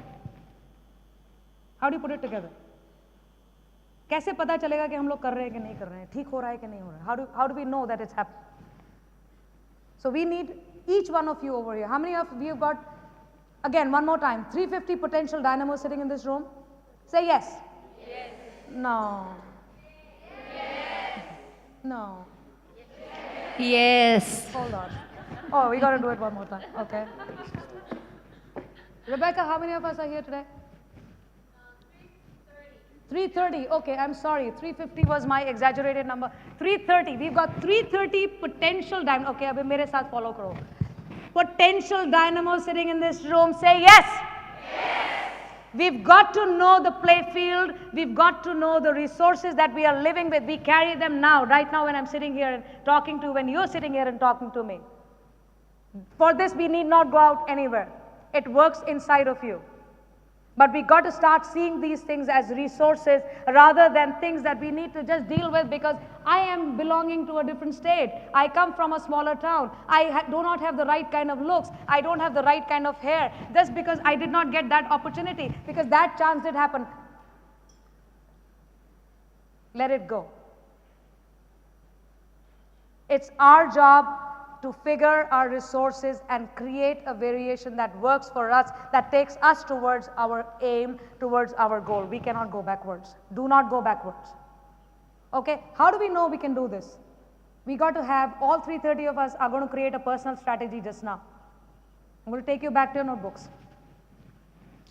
How do you put it together? कैसे पता चलेगा कि हम लोग कर रहे हैं कि नहीं कर रहे हैं, ठीक हो रहा है कि नहीं हो रहा है? How do we know that it's happening? So we need each one of you over here. How many of you have got, again, one more time, 350 potential dynamos sitting in this room? Say yes. Yes. No. Yes. No. Yes. Hold on. Oh, we got to do it one more time. Okay. Rebecca, how many of us are here today? 330, okay, I'm sorry, 350 was my exaggerated number. 330, we've got 330 potential dynamo. Okay, abhi mere saath follow karo. Potential dynamos sitting in this room, say yes. Yes. We've got to know the play field, we've got to know the resources that we are living with. We carry them now, right now when I'm sitting here and talking to, when you're sitting here and talking to me. For this, we need not go out anywhere. It works inside of you. But we got to start seeing these things as resources rather than things that we need to just deal with because I am belonging to a different state. I come from a smaller town. I do not have the right kind of looks. I don't have the right kind of hair. Just because I did not get that opportunity, because that chance did happen. Let it go. It's our job to figure our resources and create a variation that works for us, that takes us towards our aim, towards our goal. We cannot go backwards. Do not go backwards. Okay, how do we know we can do this? We got to have, all 330 of us are going to create a personal strategy just now. I'm going to take you back to your notebooks.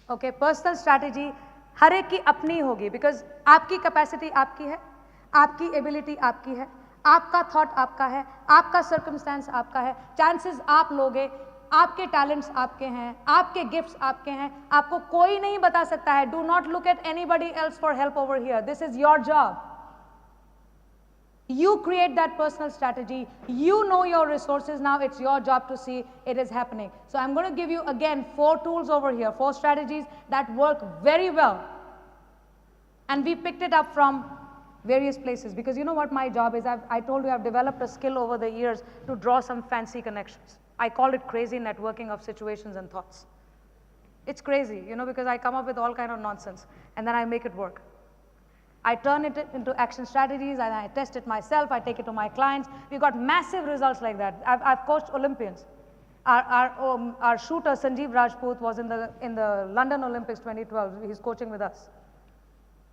Okay, personal strategy, हर एक की अपनी होगी, because आपकी capacity आपकी है, आपकी ability आपकी है, आपका थॉट आपका है, आपका सर्कमस्टेंस आपका है, चांसेस आप लोगे, आपके टैलेंट्स आपके हैं, आपके गिफ्ट्स आपके हैं, आपको कोई नहीं बता सकता है. Do not look at anybody else for help over here. This is your job. You create that personal strategy. You know your resources now. It's your job to see it is happening. So I'm going to give you again 4 tools over here, 4 strategies that work very well. And we picked it up from various places, because you know what my job is. I told you I've developed a skill over the years to draw some fancy connections. I call it crazy networking of situations and thoughts. It's crazy, you know, because I come up with all kind of nonsense and then I make it work. I turn it into action strategies and I test it myself. I take it to my clients. We got massive results like that. I've coached Olympians. Our shooter Sanjeev Rajput was in the London Olympics 2012. He's coaching with us.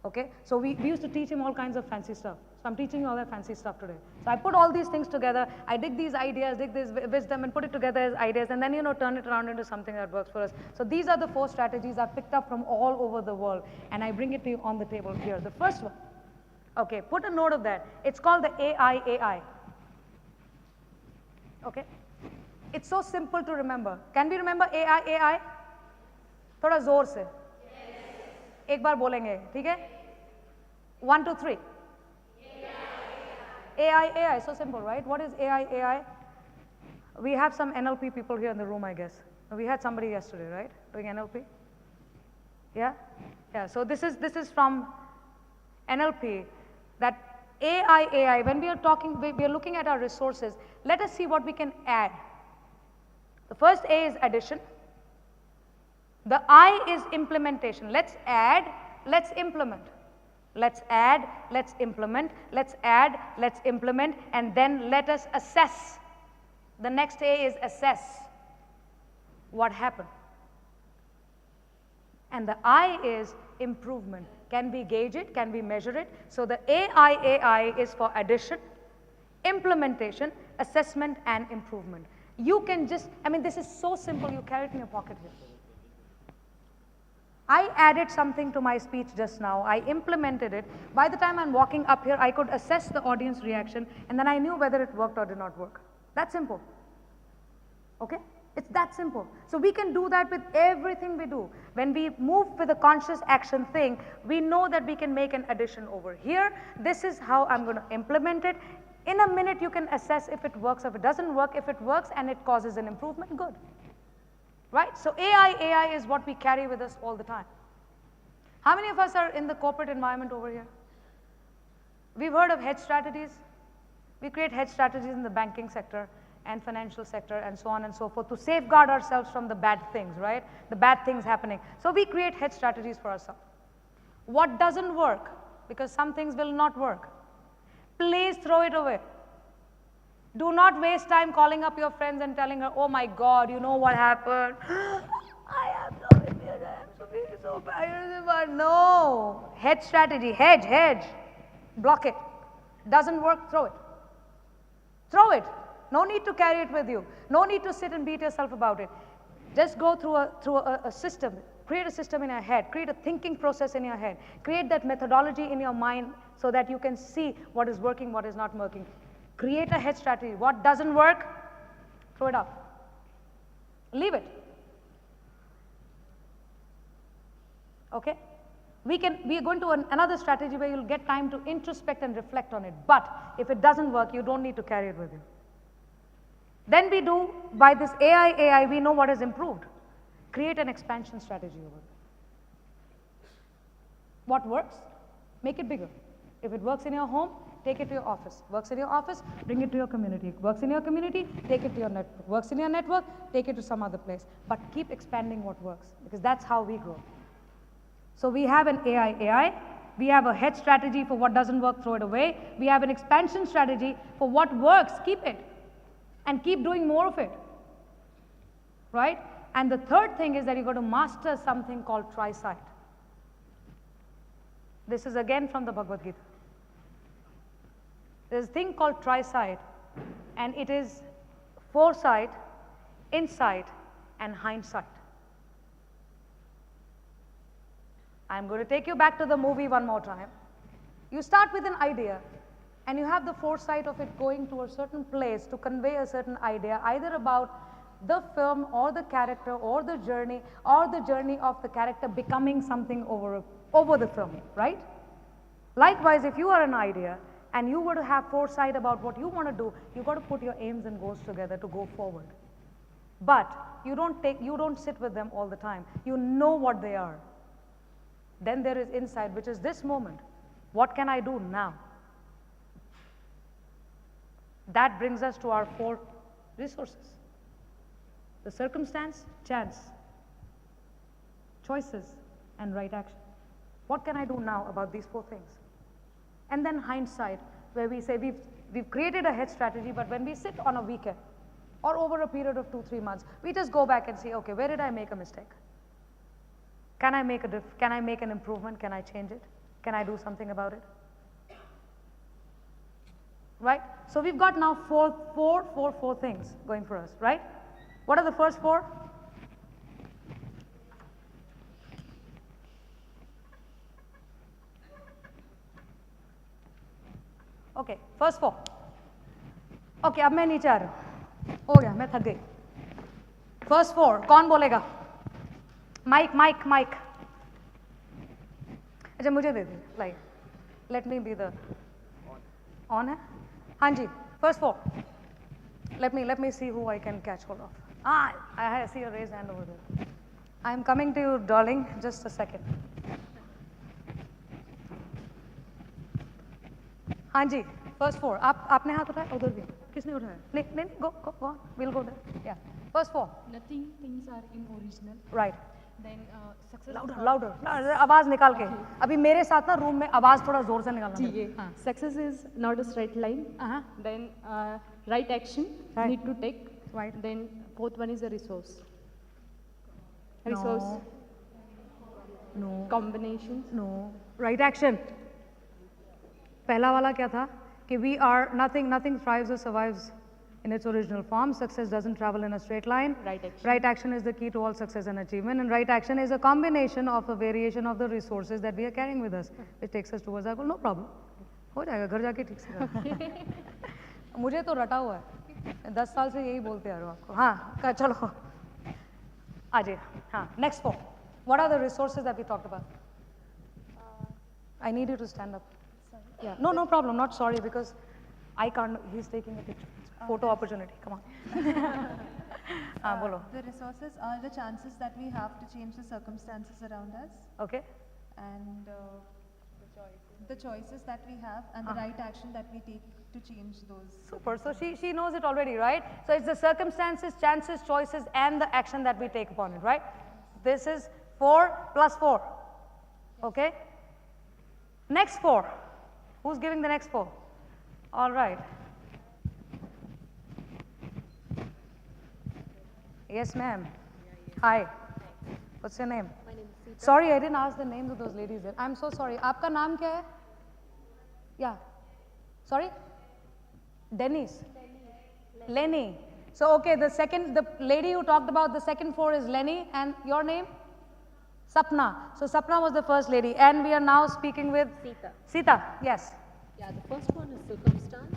Okay, so we used to teach him all kinds of fancy stuff. So I'm teaching you all that fancy stuff today. So I put all these things together. I dig these ideas, dig this wisdom, and put it together as ideas, and then, you know, turn it around into something that works for us. So these are the 4 strategies I've picked up from all over the world, and I bring it to you on the table here. The first one, okay, put a note of that. It's called the AI. Okay, it's so simple to remember. Can we remember AI? थोड़ा जोर से. एक बार बोलेंगे, ठीक है? 1, 2, 3. AI, so simple, right? What is AI? We have some NLP people here in the room, I guess. We had somebody yesterday, right? Doing NLP? Yeah? Yeah, so this is from NLP, that AI, when we are talking, we are looking at our resources. Let us see what we can add. The first A is addition. The I is implementation. Let's add, let's implement. Let's add, let's implement, let's add, let's implement, and then let us assess. The next A is assess. What happened? And the I is improvement. Can we gauge it? Can we measure it? So the AI is for addition, implementation, assessment, and improvement. You can just, I mean, this is so simple, you carry it in your pocket here. I added something to my speech just now. I implemented it. By the time I'm walking up here, I could assess the audience reaction, and then I knew whether it worked or did not work. That simple. Okay? It's that simple. So we can do that with everything we do. When we move with a conscious action thing, we know that we can make an addition over here. This is how I'm going to implement it. In a minute, you can assess if it works, if it doesn't work. If it works and it causes an improvement, good. Right? So AI is what we carry with us all the time. How many of us are in the corporate environment over here? We've heard of hedge strategies. We create hedge strategies in the banking sector and financial sector and so on and so forth to safeguard ourselves from the bad things, right? The bad things happening. So we create hedge strategies for ourselves. What doesn't work? Because some things will not work. Please throw it away. Do not waste time calling up your friends and telling her, oh my God, you know what happened? I am so confused, I am so feeling so bad. No. Hedge strategy, hedge. Block it. Doesn't work, throw it. Throw it. No need to carry it with you. No need to sit and beat yourself about it. Just go through a system. create a system in your head, create a thinking process in your head, create that methodology in your mind so that you can see what is working, what is not working. Create a head strategy. What doesn't work, throw it out. Leave it. Okay? We are going to another strategy where you'll get time to introspect and reflect on it. But if it doesn't work, you don't need to carry it with you. Then we do, by this AI, we know what has improved. Create an expansion strategy over it. What works? Make it bigger. If it works in your home, take it to your office. Works in your office, bring it to your community. Works in your community, take it to your network. Works in your network, take it to some other place. But keep expanding what works, because that's how we grow. So we have an AI. We have a head strategy for what doesn't work, throw it away. We have an expansion strategy for what works, keep it. And keep doing more of it. Right? And the third thing is that you've got to master something called tri-sight. This is again from the Bhagavad Gita. There's a thing called tri-sight, and it is foresight, insight, and hindsight. I'm going to take you back to the movie one more time. You start with an idea, and you have the foresight of it going to a certain place to convey a certain idea, either about the film or the character or the journey of the character becoming something over the film, right? Likewise, if you are an idea and you were to have foresight about what you want to do, you've got to put your aims and goals together to go forward. But you don't sit with them all the time. You know what they are. Then there is insight, which is this moment. What can I do now? That brings us to our 4 resources. The circumstance, chance, choices, and right action. What can I do now about these 4 things? And then hindsight, where we say we've created a head strategy, but when we sit on a weekend or over a period of 2-3 months, we just go back and say, okay, where did I make a mistake? Can I make an improvement? Can I change it? Can I do something about it? Right? So we've got now four things going for us, right? What are the first 4? Okay, first 4. Okay, अब मैं नीचे आ रहा हूँ. हो गया, मैं थक गई. First 4, कौन बोलेगा? Mike. अच्छा मुझे दे दे, like, let me be the on है? हाँ जी, first 4. Let me see who I can catch hold of. I see a raised hand over there. I am coming to you, darling. Just a second. हाँ जी, first 4. आपने हाथ उठाया? उधर भी. किसने उठाया? नहीं, go on. We'll go there. Yeah. First 4. Nothing things are unoriginal. Right. Then success. Louder. आवाज निकाल के. अभी मेरे साथ ना रूम में आवाज थोड़ा जोर से निकालना. ठीक है. Success is not a straight line. Then right action need to take. Right. Then 4th one is a resource. No. Combinations. No. Right action. पहला वाला क्या था कि we are nothing thrives or survives in its original form. Success doesn't travel in a straight line. Right action is the key to all success and achievement, and right action is a combination of a variation of the resources that we are carrying with us, which takes us towards our goal. No problem. हो जाएगा, घर जाके ठीक से करना. मुझे तो रटा हुआ है, 10 साल से यही बोलते आ रहा हूँ आपको. हाँ, चलो आ जाइए. हाँ, next 4. What are the resources that we talked about? I need you to stand up. Yeah. No problem. Not sorry, because I can't. He's taking a picture. Photo opportunity. Come on. Bolo. The resources are the chances that we have to change the circumstances around us. Okay. And the choices that we have, and the right action that we take to change those. Super. So she knows it already, right? So it's the circumstances, chances, choices, and the action that we take upon it, right? This is 4 plus 4. Okay. Next 4. Who's giving the next 4? All right. Yes, ma'am. Hi. What's your name? My name is Sita. Sorry, I didn't ask the names of those ladies there. I'm so sorry. आपका नाम क्या है? Yeah. Sorry? Denise. Lenny. So, okay, the lady you talked about, the second 4 is Lenny, and your name? Sapna. So Sapna was the first lady, and we are now speaking with Sita. Sita, yes. Yeah, the first one is circumstance.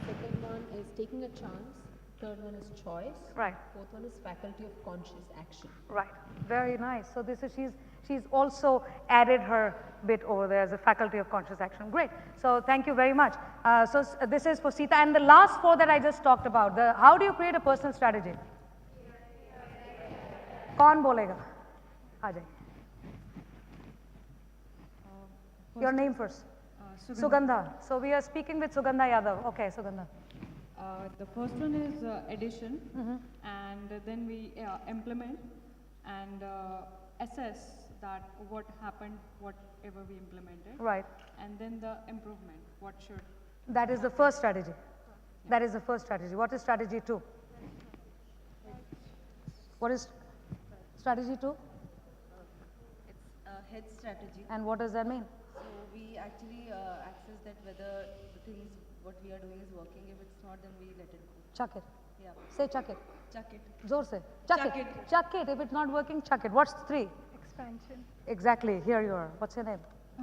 Second one is taking a chance. Third one is choice. Right. Fourth one is faculty of conscious action. Right. Very nice. So this is she's also added her bit over there as a faculty of conscious action. Great. So thank you very much. This is for Sita, and the last four that I just talked about. How do you create a personal strategy? कौन बोलेगा? आ जाइए. Your name first. Sugandha. So we are speaking with Sugandha Yadav. Okay, Sugandha. The first one is addition, and then we implement and assess that what happened, whatever we implemented. Right. And then the improvement, what should. That is the first strategy. That is the first strategy. What is strategy 2? What is strategy 2? It's a head strategy. And what does that mean? So we actually access that whether the things what we are doing is working. If it's not, then we let it go. Chuck it. Yeah. Say chuck it. Chuck it. Zor se. Chuck Chuck it. it. Chuck it. If it's not working, chuck it. What's 3? Expansion. Exactly. Here you are. What's your name?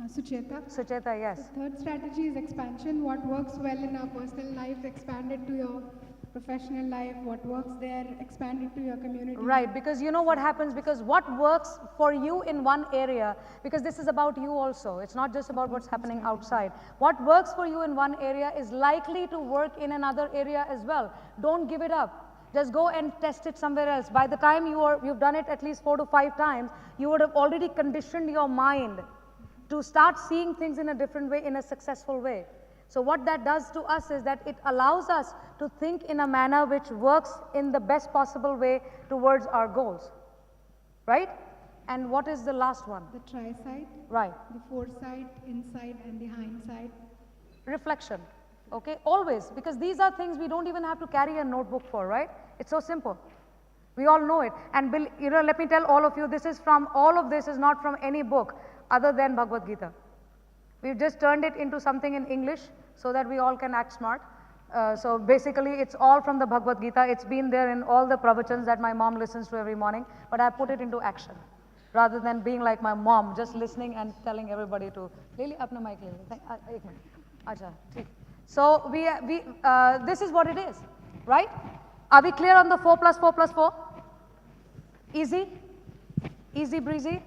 Sucheta. Sucheta, yes. The third strategy is expansion. What works well in our personal lives, expand it to your professional life. What works there, expand it to your community. Right, because you know what happens, because what works for you in one area, because this is about you also, it's not just about what's happening outside. What works for you in one area is likely to work in another area as well. Don't give it up. Just go and test it somewhere else. By the time you've done it at least 4 to 5 times, you would have already conditioned your mind to start seeing things in a different way, in a successful way. So what that does to us is that it allows us to think in a manner which works in the best possible way towards our goals, right? And what is the last one? The tri-side, Right. the foresight, insight, and the hindsight. Reflection, okay? Always, because these are things we don't even have to carry a notebook for, right? It's so simple. We all know it. And you know, let me tell all of you, all of this is not from any book other than Bhagavad Gita. We've just turned it into something in English so that we all can act smart. So basically, it's all from the Bhagavad Gita. It's been there in all the pravachans that my mom listens to every morning, but I put it into action rather than being like my mom, just listening and telling everybody to, Lily, apna mic le le. Ek minute. Acha, theek. So this is what it is, right? Are we clear on the 4 plus 4 plus 4? Easy? Easy breezy?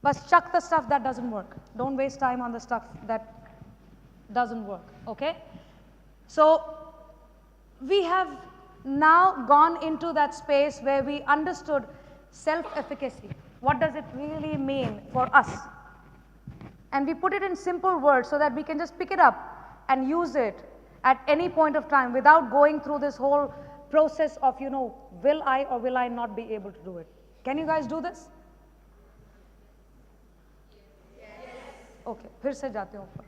But chuck the stuff that doesn't work. Don't waste time on the stuff that doesn't work, okay? So we have now gone into that space where we understood self-efficacy. What does it really mean for us? And we put it in simple words so that we can just pick it up and use it at any point of time without going through this whole process of, you know, will I or will I not be able to do it? Can you guys do this? Okay, फिर से जाते हैं ऊपर.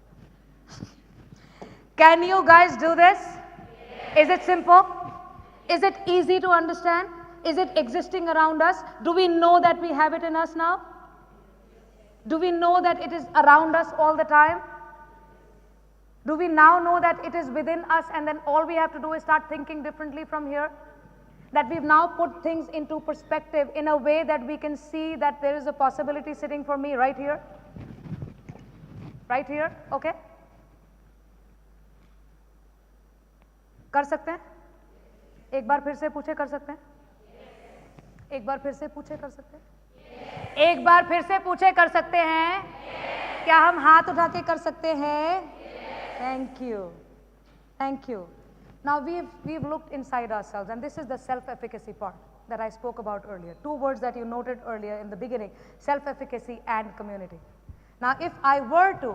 Can you guys do this? Yes. Is it simple? Is it easy to understand? Is it existing around us? Do we know that we have it in us now? Do we know that it is around us all the time? Do we now know that it is within us and then all we have to do is start thinking differently from here? That we've now put things into perspective in a way that we can see that there is a possibility sitting for me right here? Right here, okay? कर सकते हैं? एक बार फिर से पूछे कर सकते हैं? एक बार फिर से पूछे कर सकते हैं? एक बार फिर से पूछे कर सकते हैं? क्या हम हाथ उठा के कर सकते हैं? Thank you. Thank you. Now we've looked inside ourselves, and this is the self-efficacy part that I spoke about earlier. 2 words that you noted earlier in the beginning, self-efficacy and community. Now, if I were to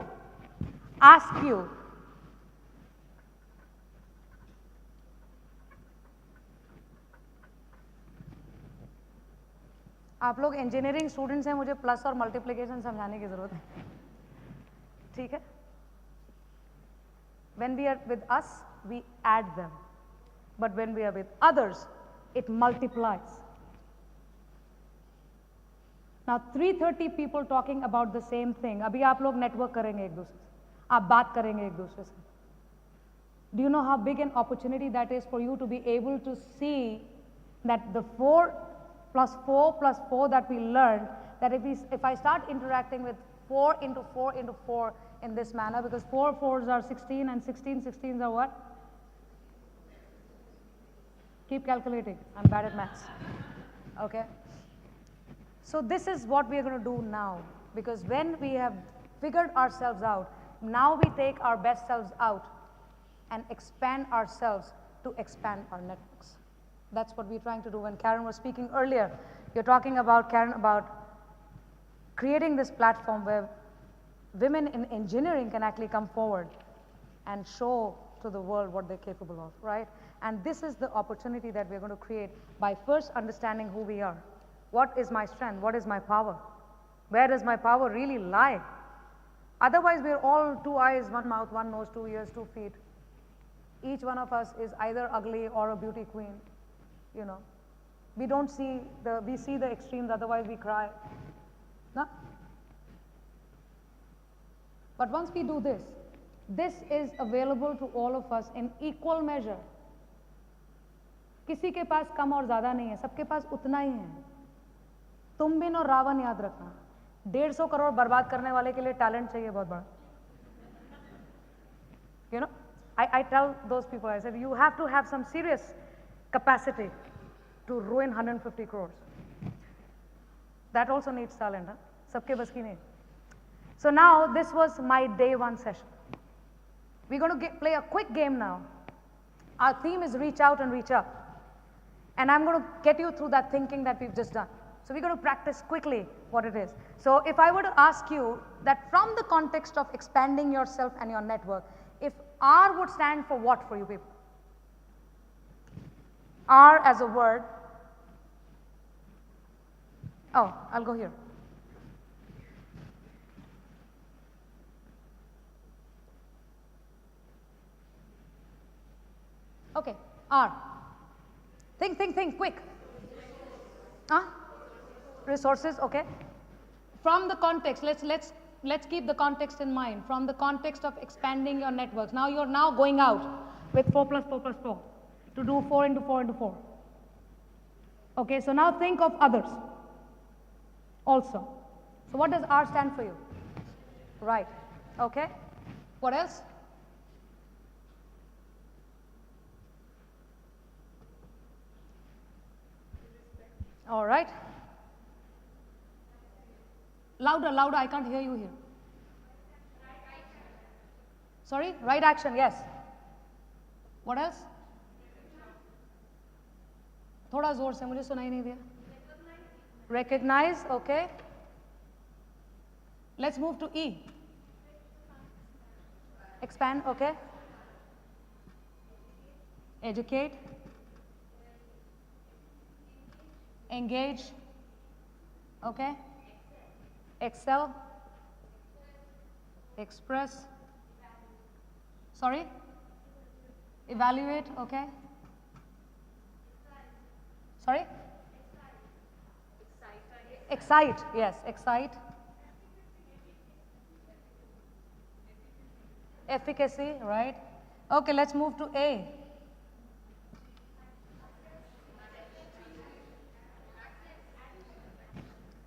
ask you, आप लोग engineering students हैं, मुझे plus और multiplication समझाने की जरूरत है, ठीक है? When we are with us, we add them, but when we are with others, it multiplies. Now 330 people talking about the same thing. अभी आप लोग network करेंगे एक दूसरे से, आप बात करेंगे एक दूसरे से. Do you know how big an opportunity that is for you to be able to see that the 4 plus 4 plus 4 that we learned that if I start interacting with 4 into 4 into 4 in this manner, because 4 4s are 16 and 16 16s are what? Keep calculating, I'm bad at maths. Okay. So this is what we are going to do now, because when we have figured ourselves out, now we take our best selves out and expand ourselves to expand our networks. That's what we're trying to do. When Karen was speaking earlier, you're talking about, Karen, about creating this platform where women in engineering can actually come forward and show to the world what they're capable of, right? And this is the opportunity that we're going to create by first understanding who we are. What is my strength? What is my power? Where does my power really lie? Otherwise, we're all 2 eyes, 1 mouth, 1 nose, 2 ears, 2 feet. Each one of us is either ugly or a beauty queen, you know. We don't see we see the extremes, otherwise we cry. No? But once we do this, this is available to all of us in equal measure. किसी के पास कम और ज़्यादा नहीं है, सबके पास उतना ही है. तुम बिन और रावण याद रखना, 150 करोड़ बर्बाद करने वाले के लिए टैलेंट चाहिए बहुत बड़ा. You know, I tell those people, I said, you have to have some serious capacity to ruin 150 crores. That also needs talent, huh? सबके बस की नहीं. So now this was my day 1 session. We're going to play a quick game now. Our theme is reach out and reach up. And I'm going to get you through that thinking that we've just done. So we're going to practice quickly what it is. So if I were to ask you that from the context of expanding yourself and your network, if R would stand for what for you people? R as a word. Oh, I'll go here. Okay, R. Think, quick. Huh? Resources, okay. From the context, let's keep the context in mind. From the context of expanding your networks. Now you're now going out with 4 plus 4 plus 4 to do 4 into 4 into 4. Okay, so now think of others also. So what does R stand for you? Right, okay. What else? All right. Louder, louder, I can't hear you here. Sorry? Right action, yes. What else? थोड़ा जोर से, मुझे सुनाई नहीं दिया. Recognize, okay. Let's move to E. Expand, okay. Educate. Engage, okay. Excel. Express. Sorry? Evaluate, okay. Sorry? Excite, yes, excite. Efficacy, right. Okay, let's move to A.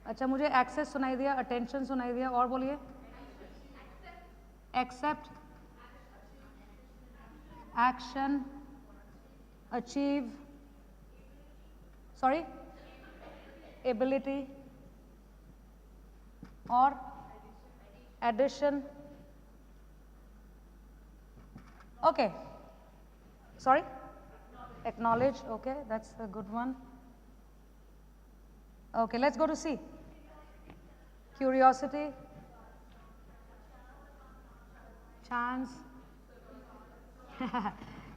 अच्छा, मुझे access सुनाई दिया, अटेंशन सुनाई दिया, और बोलिए. Except, action, achieve, sorry, ability, और addition. Okay, sorry, acknowledge, okay, that's a good one. Okay, let's go to C. Curiosity, chance.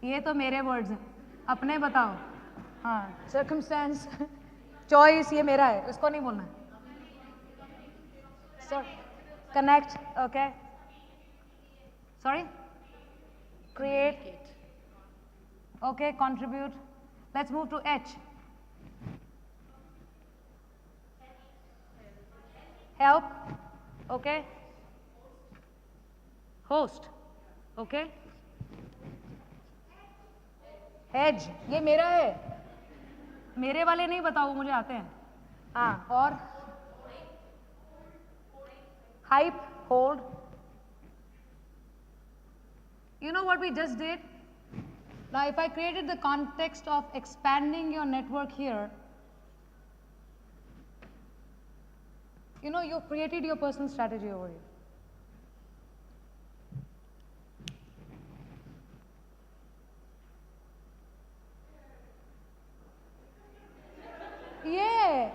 ये तो मेरे words हैं, अपने बताओ. हाँ, circumstance, choice ये मेरा है, इसको नहीं बोलना है. Sorry, connect, okay. Sorry, create. Okay, contribute. Let's move to H. Help, okay. Host, okay. Hedge, ये मेरा है, मेरे वाले नहीं बताओ, मुझे आते हैं. हाँ, और Hype, hold. You know what we just did? Now, if I created the context of expanding your network here, you know, you've created your personal strategy over here. Yeah.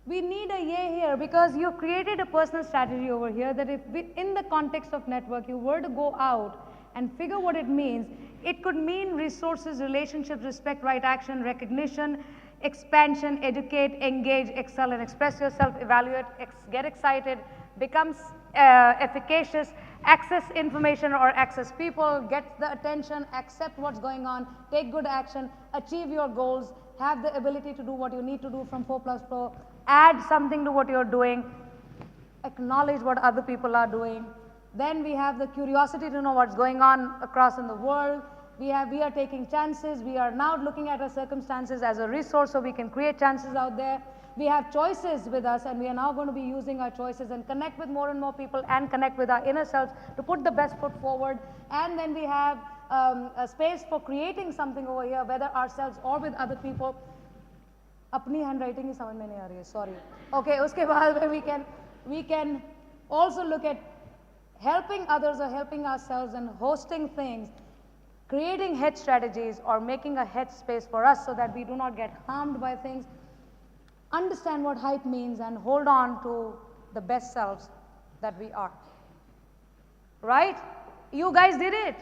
We need a yay here because you've created a personal strategy over here that if we, in the context of network you were to go out and figure what it means, it could mean resources, relationships, respect, right action, recognition, expansion, educate, engage, excel and express yourself, evaluate, get excited, becomes efficacious, access information or access people, get the attention, accept what's going on, take good action, achieve your goals, have the ability to do what you need to do from 4+4, add something to what you're doing, acknowledge what other people are doing. Then we have the curiosity to know what's going on across in the world. We are taking chances. We are now looking at our circumstances as a resource so we can create chances out there. We have choices with us and we are now going to be using our choices and connect with more and more people and connect with our inner selves to put the best foot forward. And then we have a space for creating something over here, whether ourselves or with other people. अपनी handwriting ही समझ में नहीं आ रही है, sorry. Okay, उसके बाद में we can also look at helping others or helping ourselves and hosting things, creating head strategies or making a head space for us so that we do not get harmed by things. Understand what hype means and hold on to the best selves that we are. Right? You guys did it.